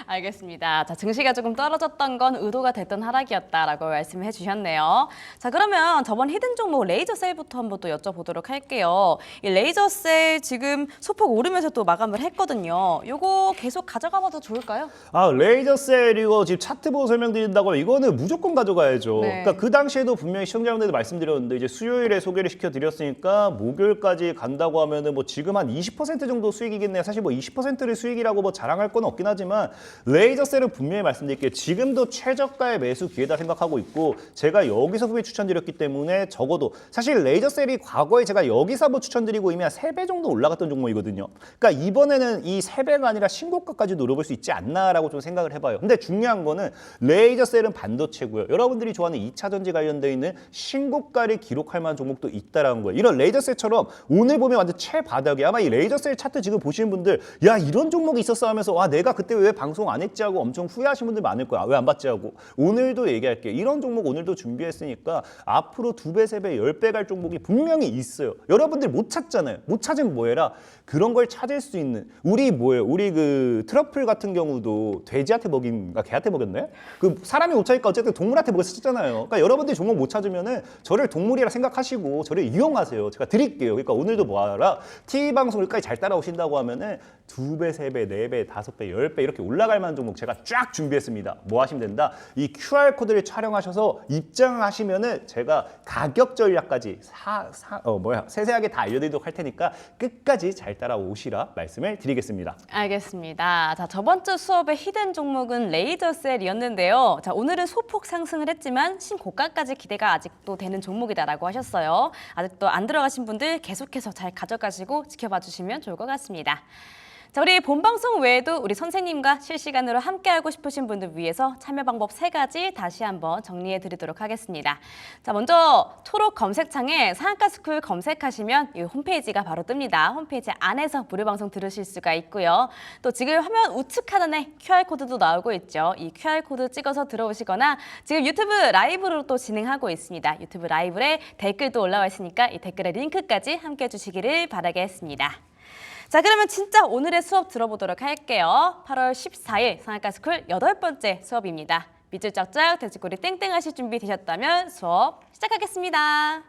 알겠습니다. 자, 증시가 조금 떨어졌던 건 의도가 됐던 하락이었다라고 말씀해 주셨네요. 자, 그러면 저번 히든 종목 레이저 셀부터 한번 또 여쭤보도록 할게요. 이 레이저 셀 지금 소폭 오르면서 또 마감을 했거든요. 요거 계속 가져가봐도 좋을까요? 레이저 셀 이거 지금 차트 보고 설명드린다고 하면 이거는 무조건 가져가야죠. 네. 그러니까 그 당시에도 분명히 시청자분들도 말씀드렸는데 이제 수요일에 소개를 시켜드렸으니까 목요일까지 간다고 하면은 뭐 지금 한 20% 정도 수익이겠네요. 사실 뭐 20%를 수익이라고 뭐 자랑할 건 없긴 하지만 레이저 셀은 분명히 말씀드릴게요. 지금도 최저가의 매수 기회다 생각하고 있고 제가 여기서 후에 추천드렸기 때문에 적어도 사실 레이저 셀이 과거에 제가 여기서 한번 추천드리고 이미 한 3배 정도 올라갔던 종목이거든요. 그러니까 이번에는 이 3배가 아니라 신고가까지 노려볼 수 있지 않나라고 좀 생각을 해봐요. 근데 중요한 거는 레이저 셀은 반도체고요. 여러분들이 좋아하는 2차 전지 관련되어 있는 신고가를 기록할 만한 종목도 있다라는 거예요. 이런 레이저 셀처럼 오늘 보면 완전 최바닥에 아마 이 레이저 셀 차트 지금 보시는 분들 야 이런 종목이 있었어 하면서 와 내가 그때 왜 방송 안 했지 하고 엄청 후회하시는 분들 많을 거야. 왜 안 봤지 하고. 오늘도 얘기할게요. 이런 종목 오늘도 준비했으니까 앞으로 2배, 3배, 10배 갈 종목이 분명히 있어요. 여러분들 못 찾잖아요. 못 찾으면 뭐해라. 그런 걸 찾을 수 있는 우리 뭐예요? 우리 그 트러플 같은 경우도 돼지한테 먹인가 개한테 먹였나요? 그 사람이 못 찾으니까 어쨌든 동물한테 먹였었잖아요. 그러니까 여러분들이 종목 못 찾으면은 저를 동물이라 생각하시고 저를 이용하세요. 제가 드릴게요. 그러니까 오늘도 뭐하라 TV 방송 여기까지 잘 따라오신다고 하면은 2배, 3배, 4배, 5배, 10배 이렇게 올라갈 만한 종목 제가 쫙 준비했습니다. 뭐 하시면 된다? 이 QR코드를 촬영하셔서 입장하시면은 제가 가격 전략까지 세세하게 다 알려드리도록 할 테니까 끝까지 잘 따라오시라 말씀을 드리겠습니다. 알겠습니다. 자, 저번 주 수업의 히든 종목은 레이저셀이었는데요. 자, 오늘은 소폭 상승을 했지만 신고가까지 기대가 아직도 되는 종목이다라고 하셨어요. 아직도 안 들어가신 분들 계속해서 잘 가져가시고 지켜봐 주시면 좋을 것 같습니다. 자, 우리 본방송 외에도 우리 선생님과 실시간으로 함께하고 싶으신 분들 위해서 참여 방법 3가지 다시 한번 정리해 드리도록 하겠습니다. 자, 먼저 초록 검색창에 상한가스쿨 검색하시면 이 홈페이지가 바로 뜹니다. 홈페이지 안에서 무료 방송 들으실 수가 있고요. 또 지금 화면 우측 하단에 QR코드도 나오고 있죠. 이 QR코드 찍어서 들어오시거나 지금 유튜브 라이브로 또 진행하고 있습니다. 유튜브 라이브에 댓글도 올라와 있으니까 이 댓글의 링크까지 함께 해주시기를 바라겠습니다. 자, 그러면 진짜 오늘의 수업 들어보도록 할게요. 8월 14일 상한가스쿨 8번째 수업입니다. 밑줄 쫙쫙 돼지꼬리 땡땡 하실 준비 되셨다면 수업 시작하겠습니다.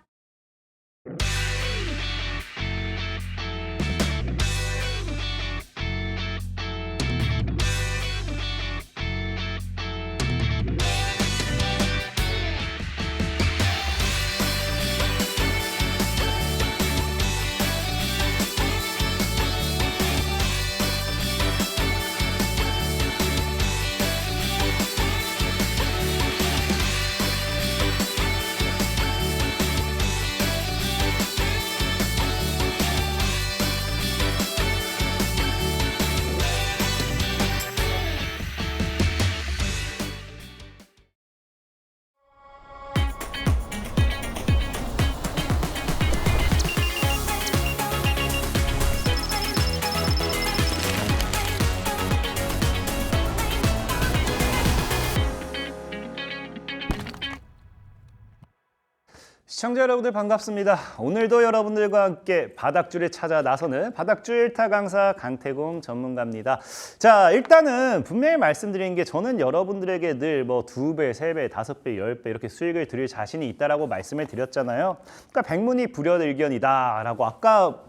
시청자 여러분들 반갑습니다. 오늘도 여러분들과 함께 바닥줄을 찾아 나서는 바닥줄 1타 강사 강태공 전문가입니다. 자, 일단은 분명히 말씀드린 게 저는 여러분들에게 늘 뭐 2배, 3배, 5배, 10배 이렇게 수익을 드릴 자신이 있다라고 말씀을 드렸잖아요. 그러니까 백문이 불여일견이다라고 아까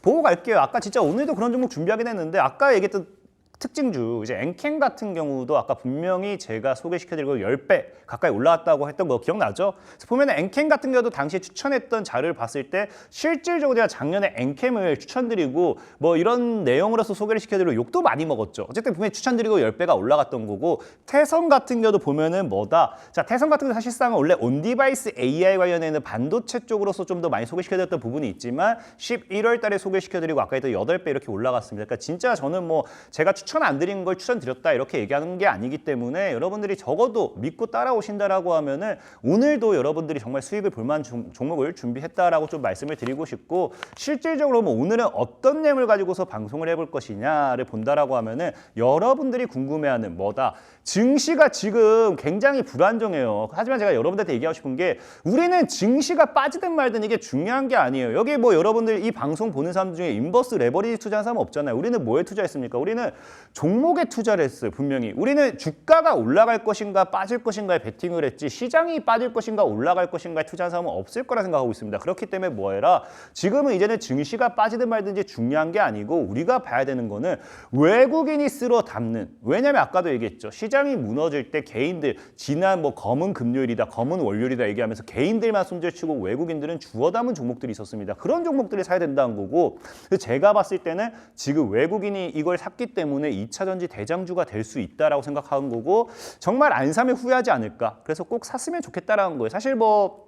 보고 갈게요. 아까 진짜 오늘도 그런 종목 준비하긴 했는데 아까 얘기했던 특징주, 이제 엔캔 같은 경우도 아까 분명히 제가 소개시켜드리고 10배 가까이 올라왔다고 했던 거 기억나죠? 그래서 보면 엔캔 같은 경우도 당시에 추천했던 자료를 봤을 때 실질적으로 제가 작년에 엔캠을 추천드리고 뭐 이런 내용으로서 소개를 시켜드리고 욕도 많이 먹었죠. 어쨌든 분명히 추천드리고 10배가 올라갔던 거고 태성 같은 경우도 보면은 뭐다? 자, 태성 같은 경우 사실상은 원래 온디바이스 AI 관련해 있는 반도체 쪽으로서 좀 더 많이 소개시켜드렸던 부분이 있지만 11월 달에 소개시켜드리고 아까 했던 8배 이렇게 올라갔습니다. 그러니까 진짜 저는 뭐 제가 추천 안 드린 걸 추천드렸다 이렇게 얘기하는 게 아니기 때문에 여러분들이 적어도 믿고 따라오신다라고 하면은 오늘도 여러분들이 정말 수익을 볼 만한 종목을 준비했다라고 좀 말씀을 드리고 싶고 실질적으로 뭐 오늘은 어떤 내용을 가지고서 방송을 해볼 것이냐를 본다라고 하면은 여러분들이 궁금해하는 뭐다? 증시가 지금 굉장히 불안정해요. 하지만 제가 여러분들한테 얘기하고 싶은 게 우리는 증시가 빠지든 말든 이게 중요한 게 아니에요. 여기 뭐 여러분들 이 방송 보는 사람들 중에 인버스 레버리지 투자한 사람 없잖아요. 우리는 뭐에 투자했습니까? 우리는 종목에 투자를 했어요. 분명히. 우리는 주가가 올라갈 것인가 빠질 것인가에 베팅을 했지 시장이 빠질 것인가 올라갈 것인가에 투자한 사람은 없을 거라 생각하고 있습니다. 그렇기 때문에 뭐해라? 지금은 이제는 증시가 빠지든 말든지 중요한 게 아니고 우리가 봐야 되는 거는 외국인이 쓸어 담는 왜냐면 아까도 얘기했죠. 시장이 무너질 때 개인들 지난 뭐 검은 금요일이다 검은 월요일이다 얘기하면서 개인들만 손절치고 외국인들은 주워 담은 종목들이 있었습니다. 그런 종목들을 사야 된다는 거고 제가 봤을 때는 지금 외국인이 이걸 샀기 때문에 2차 전지 대장주가 될 수 있다라고 생각하는 거고 정말 안 사면 후회하지 않을까. 그래서 꼭 샀으면 좋겠다라는 거예요. 사실 뭐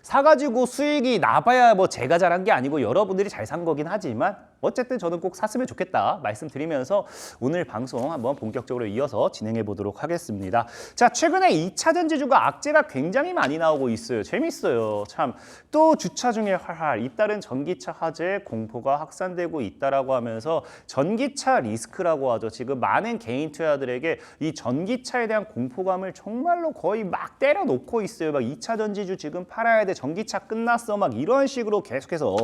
사가지고 수익이 나봐야 뭐 제가 잘한 게 아니고 여러분들이 잘 산 거긴 하지만 어쨌든 저는 꼭 샀으면 좋겠다 말씀드리면서 오늘 방송 한번 본격적으로 이어서 진행해 보도록 하겠습니다. 자, 최근에 2차 전지주가 악재가 굉장히 많이 나오고 있어요. 재밌어요. 참 또 주차 중에 활활 잇따른 전기차 화재 공포가 확산되고 있다라고 하면서 전기차 리스크라고 하죠. 지금 많은 개인 투자들에게 이 전기차에 대한 공포감을 정말로 거의 막 때려놓고 있어요. 막 2차 전지주 지금 팔아야 돼. 전기차 끝났어. 막 이런 식으로 계속해서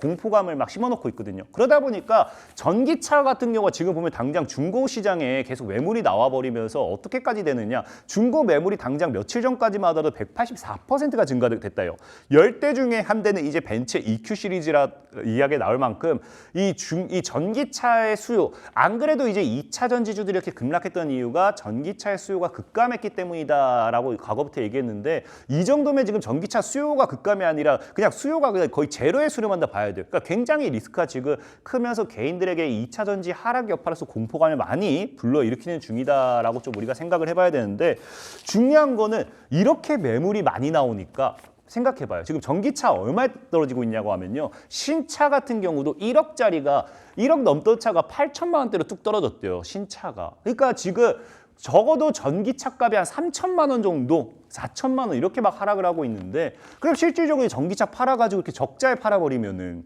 공포감을 막 심어놓고 있거든요. 그러다 보니까 전기차 같은 경우가 지금 보면 당장 중고 시장에 계속 매물이 나와버리면서 어떻게까지 되느냐. 중고 매물이 당장 며칠 전까지만 하더라도 184%가 증가됐다요. 10대 중에 한 대는 이제 벤츠 EQ 시리즈라 이야기가 나올 만큼 이 전기차의 수요, 안 그래도 이제 2차 전지주들이 이렇게 급락했던 이유가 전기차의 수요가 급감했기 때문이다라고 과거부터 얘기했는데 이 정도면 지금 전기차 수요가 급감이 아니라 그냥 수요가 거의 제로의 수렴한다 봐야 돼요. 그러니까 굉장히 리스크가 지금 크면서 개인들에게 2차 전지 하락 여파로서 공포감을 많이 불러일으키는 중이다라고 좀 우리가 생각을 해봐야 되는데 중요한 거는 이렇게 매물이 많이 나오니까 생각해봐요. 지금 전기차 얼마에 떨어지고 있냐고 하면요. 신차 같은 경우도 1억짜리가 1억 넘던 차가 8천만 원대로 뚝 떨어졌대요. 신차가. 그러니까 지금 적어도 전기차 값이 한 3천만 원 정도, 4천만 원 이렇게 막 하락을 하고 있는데 그럼 실질적으로 전기차 팔아가지고 이렇게 적자에 팔아버리면은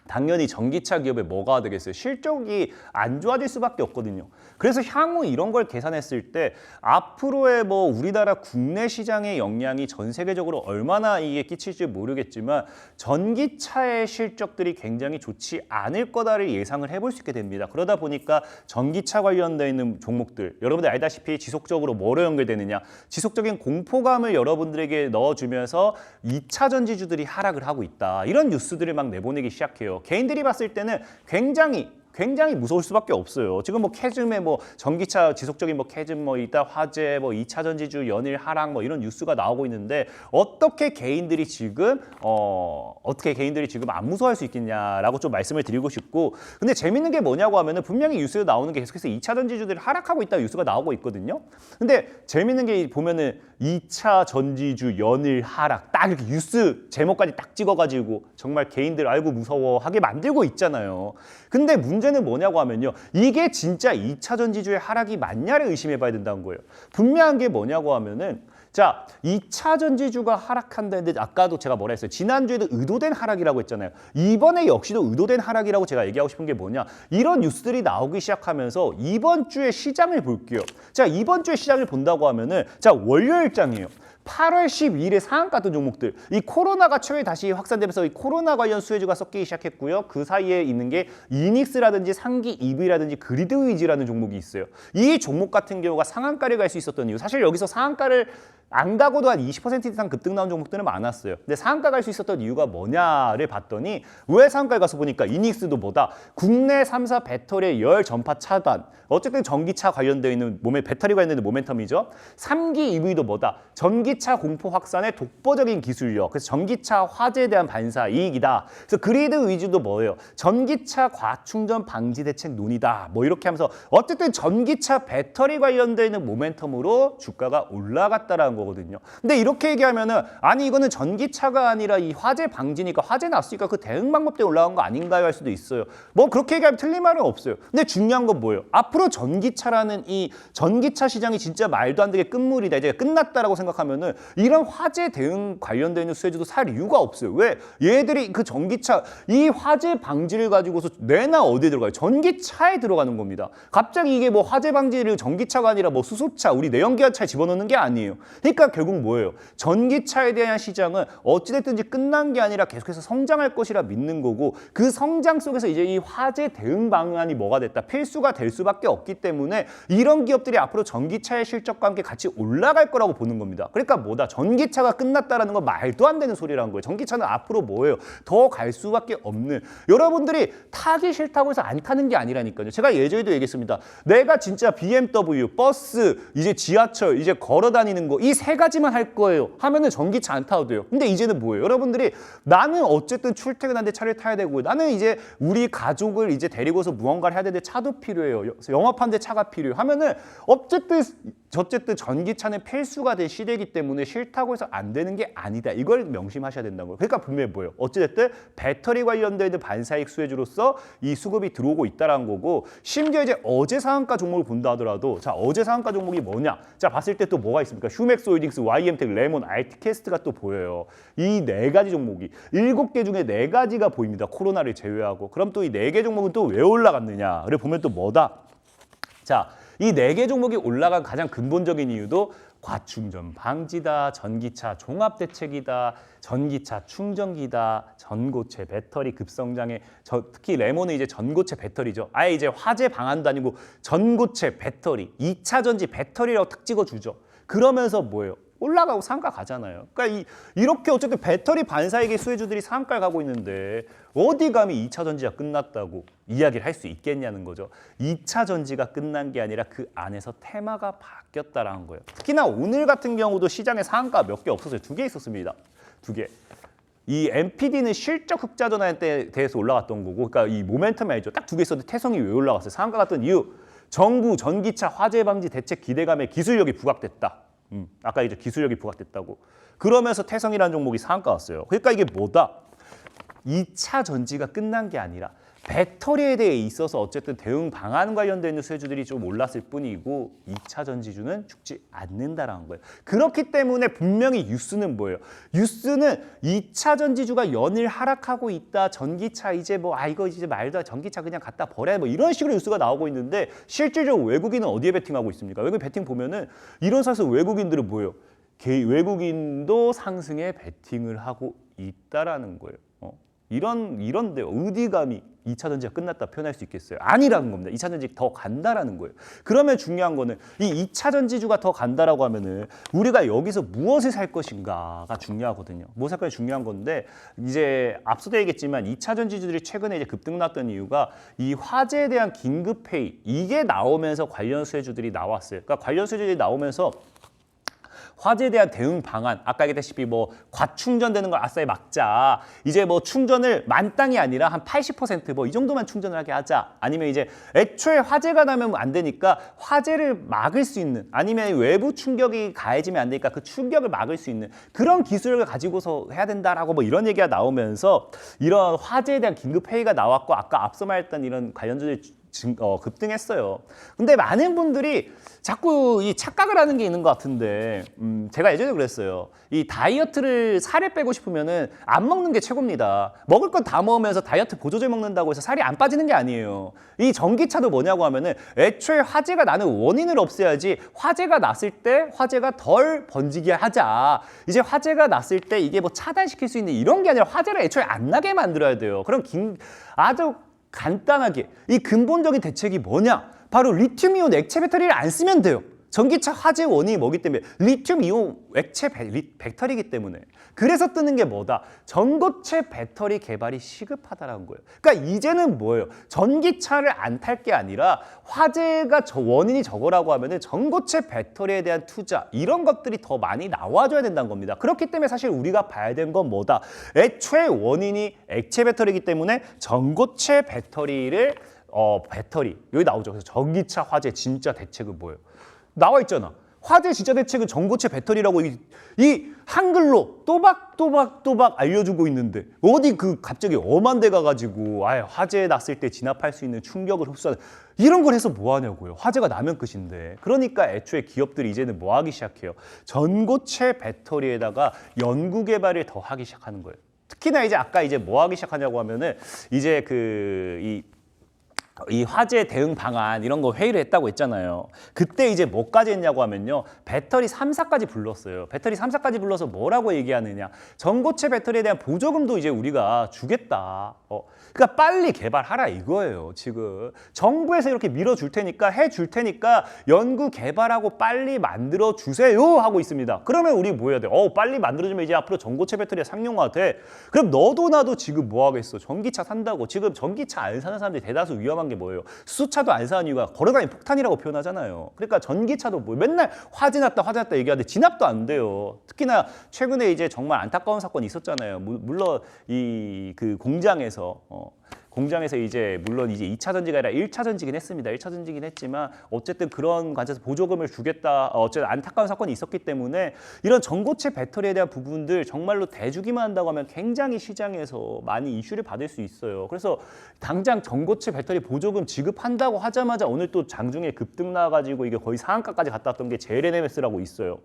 당연히 전기차 기업에 뭐가 되겠어요? 실적이 안 좋아질 수밖에 없거든요. 그래서 향후 이런 걸 계산했을 때 앞으로의 뭐 우리나라 국내 시장의 영향이 전 세계적으로 얼마나 이게 끼칠지 모르겠지만 전기차의 실적들이 굉장히 좋지 않을 거다를 예상을 해볼 수 있게 됩니다. 그러다 보니까 전기차 관련되어 있는 종목들, 여러분들 알다시피 지속적으로 뭐로 연결되느냐? 지속적인 공포감을 여러분들에게 넣어주면서 2차 전지주들이 하락을 하고 있다. 이런 뉴스들을 막 내보내기 시작해요. 개인들이 봤을 때는 굉장히 무서울 수밖에 없어요. 지금 뭐 캐즘에 뭐 전기차 지속적인 뭐 캐즘 뭐 있다 화재 뭐 2차 전지주 연일 하락 뭐 이런 뉴스가 나오고 있는데 어떻게 개인들이 지금 안 무서워할 수 있겠냐라고 좀 말씀을 드리고 싶고 근데 재밌는 게 뭐냐고 하면은 분명히 뉴스에 나오는 게 계속해서 2차 전지주들이 하락하고 있다 뉴스가 나오고 있거든요. 근데 재밌는 게 보면은 2차 전지주 연일 하락 딱 이렇게 뉴스 제목까지 딱 찍어가지고 정말 개인들 알고 무서워하게 만들고 있잖아요. 근데 문제는 뭐냐고 하면요. 이게 진짜 2차 전지주의 하락이 맞냐를 의심해봐야 된다는 거예요. 분명한 게 뭐냐고 하면은 자, 2차 전지주가 하락한다는데 아까도 제가 뭐라 했어요? 지난주에도 의도된 하락이라고 했잖아요. 이번에 역시도 의도된 하락이라고 제가 얘기하고 싶은 게 뭐냐? 이런 뉴스들이 나오기 시작하면서 이번 주의 시장을 볼게요. 자, 이번 주의 시장을 본다고 하면은 자, 월요일장이에요. 8월 12일에 상한가 던 종목들 이 코로나가 최근에 다시 확산되면서 이 코로나 관련 수혜주가 섞이기 시작했고요. 그 사이에 있는 게 이닉스라든지 상기 EV라든지 그리드 위즈라는 종목이 있어요. 이 종목 같은 경우가 상한가를 갈 수 있었던 이유 사실 여기서 상한가를 안 가고도 한 20% 이상 급등 나온 종목들은 많았어요. 근데 상한가 갈 수 있었던 이유가 뭐냐를 봤더니 왜 상한가에 가서 보니까 이닉스도 뭐다? 국내 3사 배터리의 열 전파 차단 어쨌든 전기차 관련되어 있는 배터리 관련된 모멘텀이죠. 3기 EV도 뭐다? 전기차 공포 확산의 독보적인 기술력. 그래서 전기차 화재에 대한 반사 이익이다. 그래서 그리드 위주도 뭐예요? 전기차 과충전 방지 대책 논의다. 뭐 이렇게 하면서 어쨌든 전기차 배터리 관련되어 있는 모멘텀으로 주가가 올라갔다라는 거거든요. 근데 이렇게 얘기하면은 아니 이거는 전기차가 아니라 이 화재 방지니까 화재 났으니까 그 대응 방법 때문에 올라간 거 아닌가요? 할 수도 있어요. 뭐 그렇게 얘기하면 틀린 말은 없어요. 근데 중요한 건 뭐예요? 앞으로 전기차라는 이 전기차 시장이 진짜 말도 안 되게 끝물이다. 이제 끝났다라고 생각하면은 이런 화재 대응 관련되어 있는 수혜주도 살 이유가 없어요. 왜? 얘들이 그 전기차 이 화재 방지를 가지고서 내나 어디에 들어가요? 전기차에 들어가는 겁니다. 갑자기 이게 뭐 화재 방지를 전기차가 아니라 뭐 수소차, 우리 내연기관차에 집어넣는 게 아니에요. 그러니까 결국 뭐예요? 전기차에 대한 시장은 어찌됐든지 끝난 게 아니라 계속해서 성장할 것이라 믿는 거고 그 성장 속에서 이제 이 화재 대응 방안이 뭐가 됐다? 필수가 될 수밖에 없기 때문에 이런 기업들이 앞으로 전기차의 실적과 함께 같이 올라갈 거라고 보는 겁니다. 그러니까 뭐다? 전기차가 끝났다라는 건 말도 안 되는 소리라는 거예요. 전기차는 앞으로 뭐예요? 더 갈 수밖에 없는 여러분들이 타기 싫다고 해서 안 타는 게 아니라니까요. 제가 예전에도 얘기했습니다. 내가 진짜 BMW, 버스, 이제 지하철, 이제 걸어 다니는 거 이 세 가지만 할 거예요. 하면은 전기차 안 타도 돼요. 근데 이제는 뭐예요? 여러분들이 나는 어쨌든 출퇴근하는데 차를 타야 되고 나는 이제 우리 가족을 이제 데리고서 무언가를 해야 되는데 차도 필요해요. 영업하는데 차가 필요해요. 하면은 어쨌든 전기차는 필수가 된 시대이기 때문에 싫다고 해서 안 되는 게 아니다. 이걸 명심하셔야 된다는 거예요. 그러니까 분명히 뭐예요? 어찌됐든 배터리 관련된 반사익 수혜주로서 이 수급이 들어오고 있다는 거고 심지어 이제 어제 상한가 종목을 본다 하더라도 자 어제 상한가 종목이 뭐냐? 자 봤을 때 또 뭐가 있습니까? 휴맥스 홀딩스, YM텍, 레몬, 알티캐스트가 또 보여요. 이 네 가지 종목이 7개 중에 4가지가 보입니다. 코로나를 제외하고. 그럼 또 이 4개 종목은 또 왜 올라갔느냐를 보면 또 뭐다? 자, 이 4개 종목이 올라간 가장 근본적인 이유도 과충전 방지다, 전기차 종합대책이다, 전기차 충전기다, 전고체 배터리 급성장애, 특히 레몬은 이제 전고체 배터리죠. 아예 이제 화재 방안도 아니고 전고체 배터리, 2차 전지 배터리라고 탁 찍어주죠. 그러면서 뭐예요? 올라가고 상가 가잖아요. 그러니까 이렇게 어쨌든 배터리 반사이익의 수혜주들이 상가를 가고 있는데 어디 감히 2차 전지가 끝났다고 이야기를 할 수 있겠냐는 거죠. 2차 전지가 끝난 게 아니라 그 안에서 테마가 바뀌었다라는 거예요. 특히나 오늘 같은 경우도 시장에 상가 몇 개 없었어요. 2개 있었습니다. 2개. 이 MPD는 실적 흑자 전환 때 대해서 올라갔던 거고, 그러니까 이 모멘텀이 알죠. 딱 2개 있었는데 태성이 왜 올라갔어요? 상가 갔던 이유. 정부 전기차 화재 방지 대책 기대감에 기술력이 부각됐다. 아까 이제 기술력이 부각됐다고. 그러면서 태성이라는 종목이 상한가 왔어요. 그러니까 이게 뭐다? 2차 전지가 끝난 게 아니라 배터리에 대해 있어서 어쨌든 대응 방안 관련돼 있는 수혜주들이 좀 올랐을 뿐이고 2차 전지주는 죽지 않는다라는 거예요. 그렇기 때문에 분명히 뉴스는 뭐예요? 뉴스는 2차 전지주가 연일 하락하고 있다. 전기차 이제 뭐 이거 이제 말도 전기차 그냥 갖다 버려 뭐 이런 식으로 뉴스가 나오고 있는데 실질적으로 외국인은 어디에 베팅하고 있습니까? 외국인 베팅 보면은 이런 사실 외국인들은 뭐예요? 외국인도 상승에 베팅을 하고 있다라는 거예요. 이런데요. 어디 감히 2차 전지가 끝났다 표현할 수 있겠어요? 아니라는 겁니다. 2차 전지 더 간다라는 거예요. 그러면 중요한 거는 이 2차 전지주가 더 간다라고 하면은 우리가 여기서 무엇을 살 것인가가 중요하거든요. 무엇을 살 것이 중요한 건데 이제 앞서도 얘기했지만 2차 전지주들이 최근에 이제 급등 났던 이유가 이 화재에 대한 긴급 회의 이게 나오면서 관련 수혜주들이 나왔어요. 그러니까 관련 수혜주들이 나오면서 화재에 대한 대응 방안, 아까 얘기했다시피 뭐 과충전되는 걸 아싸리 막자. 이제 뭐 충전을 만땅이 아니라 한 80% 이 정도만 충전을 하게 하자. 아니면 이제 애초에 화재가 나면 안 되니까 화재를 막을 수 있는, 아니면 외부 충격이 가해지면 안 되니까 그 충격을 막을 수 있는 그런 기술을 가지고서 해야 된다라고 뭐 이런 얘기가 나오면서 이런 화재에 대한 긴급 회의가 나왔고 아까 앞서 말했던 이런 관련주들이 급등했어요. 근데 많은 분들이 자꾸 이 착각을 하는 게 있는 것 같은데 제가 예전에 그랬어요. 이 다이어트를 살을 빼고 싶으면은 안 먹는 게 최고입니다. 먹을 건 다 먹으면서 다이어트 보조제 먹는다고 해서 살이 안 빠지는 게 아니에요. 이 전기차도 뭐냐고 하면은 애초에 화재가 나는 원인을 없애야지 화재가 났을 때 화재가 덜 번지게 하자. 이제 화재가 났을 때 이게 뭐 차단시킬 수 있는 이런 게 아니라 화재를 애초에 안 나게 만들어야 돼요. 그럼 아주 간단하게 이 근본적인 대책이 뭐냐? 바로 리튬이온 액체 배터리를 안 쓰면 돼요. 전기차 화재 원인이 뭐기 때문에 리튬이온 액체 배터리이기 때문에. 그래서 뜨는 게 뭐다? 전고체 배터리 개발이 시급하다라는 거예요. 그러니까 이제는 뭐예요? 전기차를 안 탈 게 아니라 화재가 원인이 저거라고 하면은 전고체 배터리에 대한 투자 이런 것들이 더 많이 나와줘야 된다는 겁니다. 그렇기 때문에 사실 우리가 봐야 되는 건 뭐다? 애초에 원인이 액체 배터리이기 때문에 전고체 배터리를 배터리 여기 나오죠. 그래서 전기차 화재 진짜 대책은 뭐예요? 나와 있잖아. 화재 진짜 대책은 전고체 배터리라고 이 한글로 또박또박 알려주고 있는데 어디 그 갑자기 엄한 데 가가지고 화재 났을 때 진압할 수 있는 충격을 흡수하는 이런 걸 해서 뭐 하냐고요. 화재가 나면 끝인데. 그러니까 애초에 기업들이 이제는 뭐 하기 시작해요. 전고체 배터리에다가 연구 개발을 더 하기 시작하는 거예요. 특히나 이제 아까 이제 뭐 하기 시작하냐고 하면은 이제 이 화재 대응 방안 이런 거 회의를 했다고 했잖아요. 그때 이제 뭐까지 했냐고 하면요. 배터리 3사까지 불렀어요. 배터리 3사까지 불러서 뭐라고 얘기하느냐. 전고체 배터리에 대한 보조금도 이제 우리가 주겠다. 그러니까 빨리 개발하라 이거예요. 지금 정부에서 이렇게 밀어줄 테니까 해줄 테니까 연구 개발하고 빨리 만들어 주세요 하고 있습니다. 그러면 우리 뭐 해야 돼? 빨리 만들어주면 이제 앞으로 전고체 배터리가 상용화 돼. 그럼 너도 나도 지금 뭐 하겠어? 전기차 산다고. 지금 전기차 안 사는 사람들이 대다수 위험한 게 뭐예요? 수소차도 안 사는 이유가 걸어다니는 폭탄이라고 표현하잖아요. 그러니까 전기차도 뭐 맨날 화재 났다 얘기하는데 진압도 안 돼요. 특히나 최근에 이제 정말 안타까운 사건이 있었잖아요. 물론 그 공장에서 이제 물론 이제 2차 전지가 아니라 1차 전지긴 했습니다. 1차 전지긴 했지만 어쨌든 그런 관점에서 보조금을 주겠다. 어쨌든 안타까운 사건이 있었기 때문에 이런 전고체 배터리에 대한 부분들 정말로 대주기만 한다고 하면 굉장히 시장에서 많이 이슈를 받을 수 있어요. 그래서 당장 전고체 배터리 보조금 지급한다고 하자마자 오늘 또 장중에 급등 나가지고 이게 거의 상한가까지 갔다 왔던 게 JLNMS라고 있어요.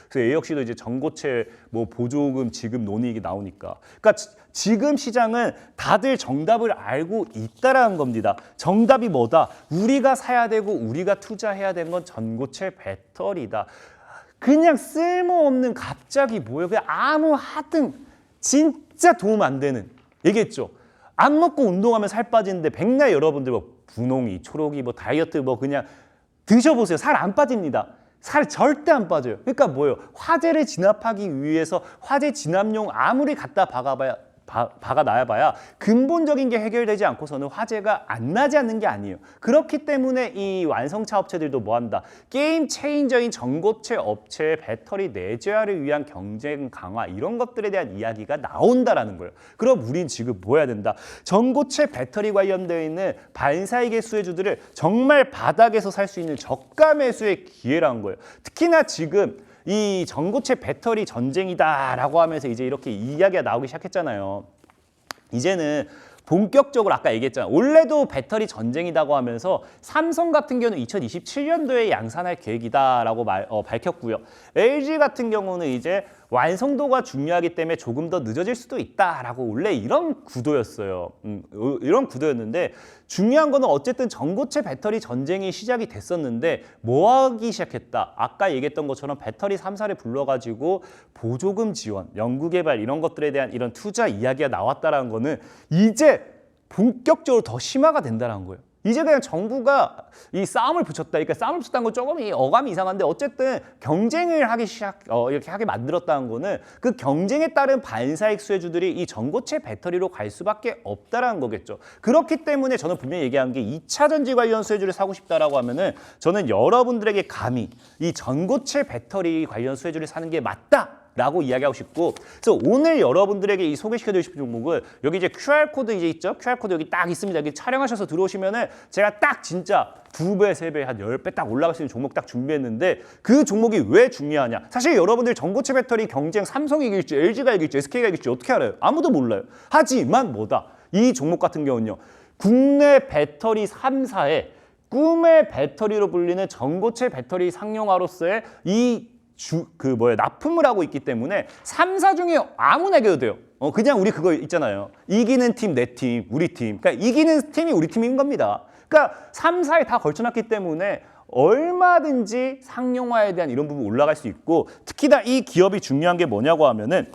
그래서 얘 역시도 이제 전고체 뭐 보조금 지급 논의가 나오니까. 그러니까 지금 시장은 다들 정답을 알고 있다라는 겁니다. 정답이 뭐다? 우리가 사야 되고 우리가 투자해야 되는 건 전고체 배터리다. 그냥 쓸모없는 갑자기 뭐예요? 그냥 아무 하등 진짜 도움 안 되는 얘기했죠. 안 먹고 운동하면 살 빠지는데 백날 여러분들 뭐 분홍이, 초록이, 뭐 다이어트 뭐 그냥 드셔보세요. 살 안 빠집니다. 살 절대 안 빠져요. 그러니까 뭐예요? 화재를 진압하기 위해서 화재 진압용 아무리 갖다 박아놔봐야 근본적인 게 해결되지 않고서는 화재가 안 나지 않는 게 아니에요. 그렇기 때문에 이 완성차 업체들도 뭐한다? 게임 체인저인 전고체 업체의 배터리 내재화를 위한 경쟁 강화 이런 것들에 대한 이야기가 나온다라는 거예요. 그럼 우린 지금 뭐 해야 된다? 전고체 배터리 관련되어 있는 반사이계 수혜주들을 정말 바닥에서 살 수 있는 저가 매수의 기회라는 거예요. 특히나 지금 이 전고체 배터리 전쟁이다라고 하면서 이제 이렇게 이야기가 나오기 시작했잖아요. 이제는 본격적으로 아까 얘기했잖아요. 원래도 배터리 전쟁이라고 하면서 삼성 같은 경우는 2027년도에 양산할 계획이다라고 밝혔고요. LG 같은 경우는 이제 완성도가 중요하기 때문에 조금 더 늦어질 수도 있다라고 원래 이런 구도였어요. 이런 구도였는데 중요한 거는 어쨌든 전고체 배터리 전쟁이 시작이 됐었는데 뭐 하기 시작했다. 아까 얘기했던 것처럼 배터리 3사를 불러가지고 보조금 지원, 연구개발 이런 것들에 대한 이런 투자 이야기가 나왔다라는 거는 이제 본격적으로 더 심화가 된다는 거예요. 이제 그냥 정부가 이 싸움을 붙였다. 그러니까 싸움을 붙였다는 건 조금 이 어감이 이상한데 어쨌든 경쟁을 하기 이렇게 하게 만들었다는 거는 그 경쟁에 따른 반사익 수혜주들이 이 전고체 배터리로 갈 수밖에 없다라는 거겠죠. 그렇기 때문에 저는 분명히 얘기한 게 2차 전지 관련 수혜주를 사고 싶다라고 하면은 저는 여러분들에게 감히 이 전고체 배터리 관련 수혜주를 사는 게 맞다. 라고 이야기하고 싶고 그래서 오늘 여러분들에게 이 소개시켜드리고 싶은 종목은 여기 이제 QR코드 이제 있죠? QR코드 여기 딱 있습니다. 여기 촬영하셔서 들어오시면은 제가 딱 진짜 2배, 3배, 한 10배 딱 올라갈 수 있는 종목 딱 준비했는데 그 종목이 왜 중요하냐? 사실 여러분들 전고체 배터리 경쟁 삼성이 이길지 LG가 이길지 SK가 이길지 어떻게 알아요? 아무도 몰라요. 하지만 뭐다? 이 종목 같은 경우는요. 국내 배터리 3사의 꿈의 배터리로 불리는 전고체 배터리 상용화로서의 납품을 하고 있기 때문에 3사 중에 아무나 이겨도 돼요. 그냥 우리 그거 있잖아요. 이기는 팀, 내 팀, 우리 팀. 그러니까 이기는 팀이 우리 팀인 겁니다. 그러니까 3사에 다 걸쳐놨기 때문에 얼마든지 상용화에 대한 이런 부분 올라갈 수 있고 특히나 이 기업이 중요한 게 뭐냐고 하면은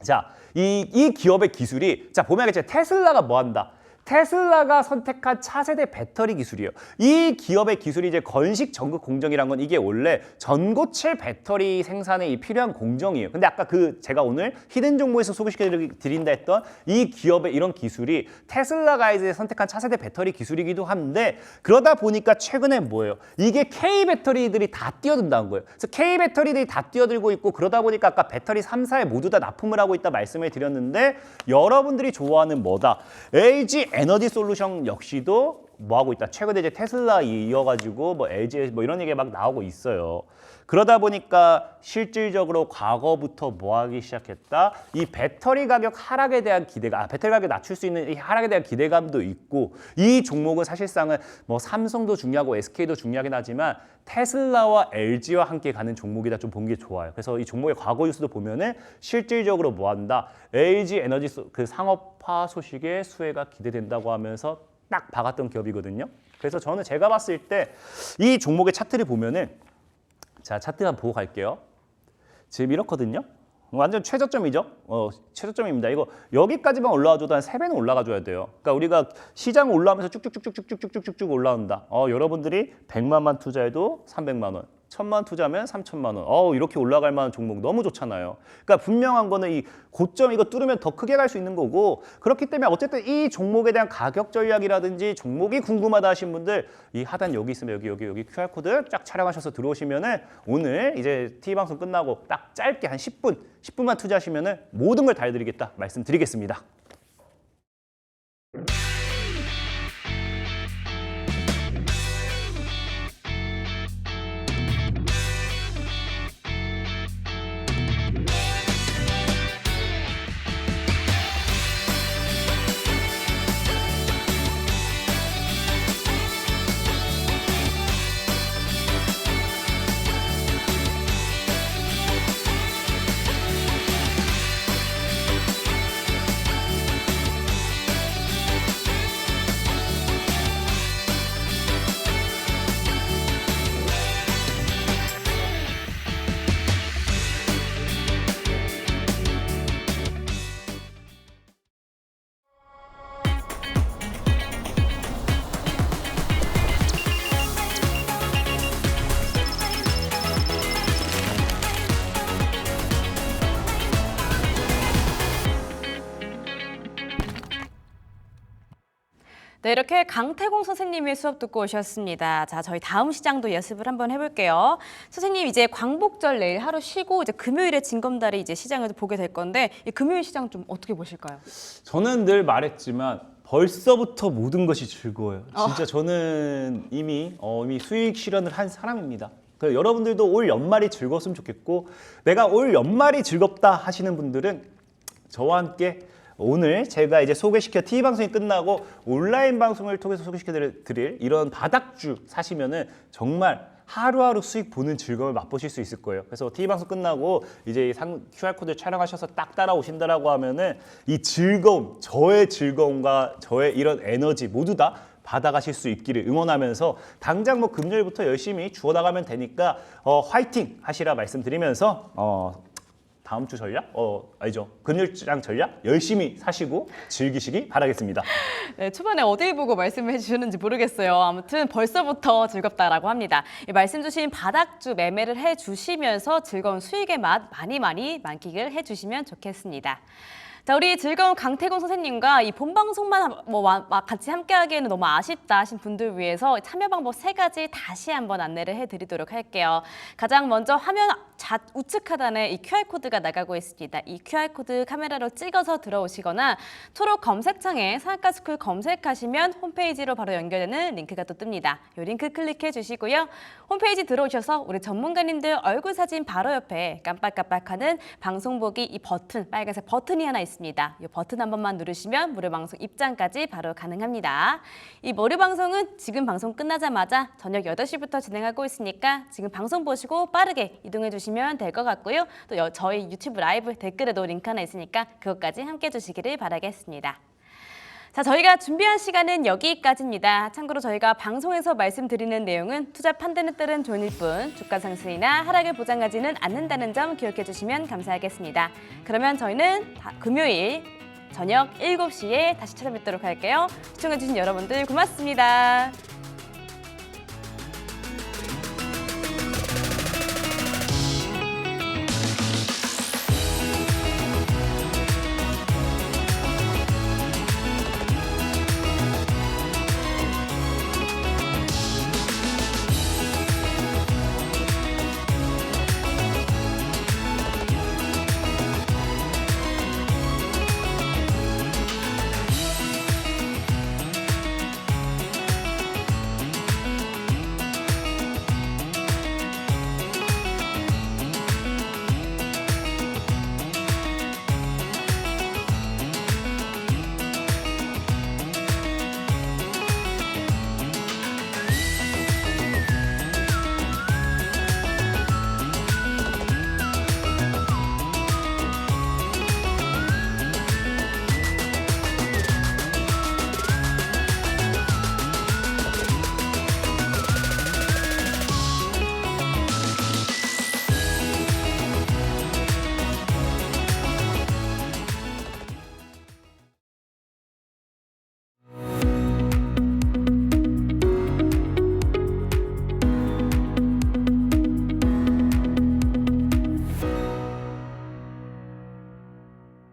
자, 이 기업의 기술이 자, 보면 알겠죠. 테슬라가 뭐 한다? 테슬라가 선택한 차세대 배터리 기술이에요. 이 기업의 기술이 이제 건식 전극 공정이란 건 이게 원래 전고체 배터리 생산에 필요한 공정이에요. 근데 아까 제가 오늘 히든 정보에서 소개시켜드린다 했던 이 기업의 이런 기술이 테슬라가 이제 선택한 차세대 배터리 기술이기도 한데 그러다 보니까 최근에 뭐예요? 이게 K 배터리들이 다 뛰어든다는 거예요. 그래서 K 배터리들이 다 뛰어들고 있고 그러다 보니까 아까 배터리 3사에 모두 다 납품을 하고 있다 말씀을 드렸는데 여러분들이 좋아하는 뭐다? LG 에너지 솔루션 역시도 뭐 하고 있다. 최근에 이제 테슬라 이어가지고 뭐 LG 뭐 이런 얘기가 막 나오고 있어요. 그러다 보니까 실질적으로 과거부터 뭐 하기 시작했다. 이 배터리 가격 하락에 대한 배터리 가격 낮출 수 있는 이 하락에 대한 기대감도 있고 이 종목은 사실상은 뭐 삼성도 중요하고 SK도 중요하긴 하지만 테슬라와 LG와 함께 가는 종목이다 좀 본 게 좋아요. 그래서 이 종목의 과거 뉴스도 보면은 실질적으로 뭐 한다. LG 에너지 상업화 소식에 수혜가 기대된다고 하면서 딱 박았던 기업이거든요. 그래서 저는 제가 봤을 때 이 종목의 차트를 보면은 자, 차트 한번 보고 갈게요. 지금 이렇거든요. 완전 최저점이죠. 최저점입니다. 이거 여기까지만 올라와줘도 한 3배는 올라가줘야 돼요. 그러니까 우리가 시장 올라오면서 쭉쭉쭉쭉쭉쭉쭉쭉 올라온다. 여러분들이 100만만 투자해도 300만 원. 1000만 투자하면 3천만 원. 이렇게 올라갈 만한 종목 너무 좋잖아요. 그러니까 분명한 거는 이 고점 이거 뚫으면 더 크게 갈 수 있는 거고 그렇기 때문에 어쨌든 이 종목에 대한 가격 전략이라든지 종목이 궁금하다 하신 분들 이 하단 여기 있으면 여기 QR코드 쫙 촬영하셔서 들어오시면은 오늘 이제 TV 방송 끝나고 딱 짧게 한 10분만 투자하시면은 모든 걸 다 해드리겠다 말씀드리겠습니다. 네, 이렇게 강태공 선생님의 수업 듣고 오셨습니다. 자, 저희 다음 시장도 예습을 한번 해볼게요. 선생님, 이제 광복절 내일 하루 쉬고 이제 금요일에 징검다리 이제 시장을 보게 될 건데 이 금요일 시장 좀 어떻게 보실까요? 저는 늘 말했지만 벌써부터 모든 것이 즐거워요. 진짜 저는 이미 수익 실현을 한 사람입니다. 그래서 여러분들도 올 연말이 즐거웠으면 좋겠고, 내가 올 연말이 즐겁다 하시는 분들은 저와 함께 오늘 제가 이제 소개시켜 TV 방송이 끝나고 온라인 방송을 통해서 소개시켜 드릴 이런 바닥주 사시면은 정말 하루하루 수익 보는 즐거움을 맛보실 수 있을 거예요. 그래서 TV 방송 끝나고 이제 QR코드 촬영하셔서 딱 따라오신다라고 하면은 이 즐거움, 저의 즐거움과 저의 이런 에너지 모두 다 받아가실 수 있기를 응원하면서 당장 뭐 금요일부터 열심히 주워나가면 되니까 화이팅 하시라 말씀드리면서 다음 주 전략? 아니죠. 금요일장 전략 열심히 사시고 즐기시기 바라겠습니다. 네, 초반에 어딜 보고 말씀을 해주셨는지 모르겠어요. 아무튼 벌써부터 즐겁다라고 합니다. 말씀 주신 바닥주 매매를 해주시면서 즐거운 수익의 맛 많이 만끽을 해주시면 좋겠습니다. 자, 우리 즐거운 강태공 선생님과 이 본방송만 같이 함께하기에는 너무 아쉽다 하신 분들 위해서 참여 방법 3가지 다시 한번 안내를 해드리도록 할게요. 가장 먼저 화면 우측 하단에 이 QR코드가 나가고 있습니다. 이 QR코드 카메라로 찍어서 들어오시거나 초록 검색창에 상한가스쿨 검색하시면 홈페이지로 바로 연결되는 링크가 또 뜹니다. 이 링크 클릭해 주시고요. 홈페이지 들어오셔서 우리 전문가님들 얼굴 사진 바로 옆에 깜빡깜빡하는 방송 보기 이 버튼, 빨간색 버튼이 하나 있습니다. 이 버튼 한 번만 누르시면 무료 방송 입장까지 바로 가능합니다. 이 무료 방송은 지금 방송 끝나자마자 저녁 8시부터 진행하고 있으니까 지금 방송 보시고 빠르게 이동해 주시면 될 것 같고요. 또 저희 유튜브 라이브 댓글에도 링크 하나 있으니까 그것까지 함께 해주시기를 바라겠습니다. 자, 저희가 준비한 시간은 여기까지입니다. 참고로 저희가 방송에서 말씀드리는 내용은 투자 판단에 따른 조언일 뿐 주가 상승이나 하락을 보장하지는 않는다는 점 기억해 주시면 감사하겠습니다. 그러면 저희는 금요일 저녁 7시에 다시 찾아뵙도록 할게요. 시청해 주신 여러분들 고맙습니다.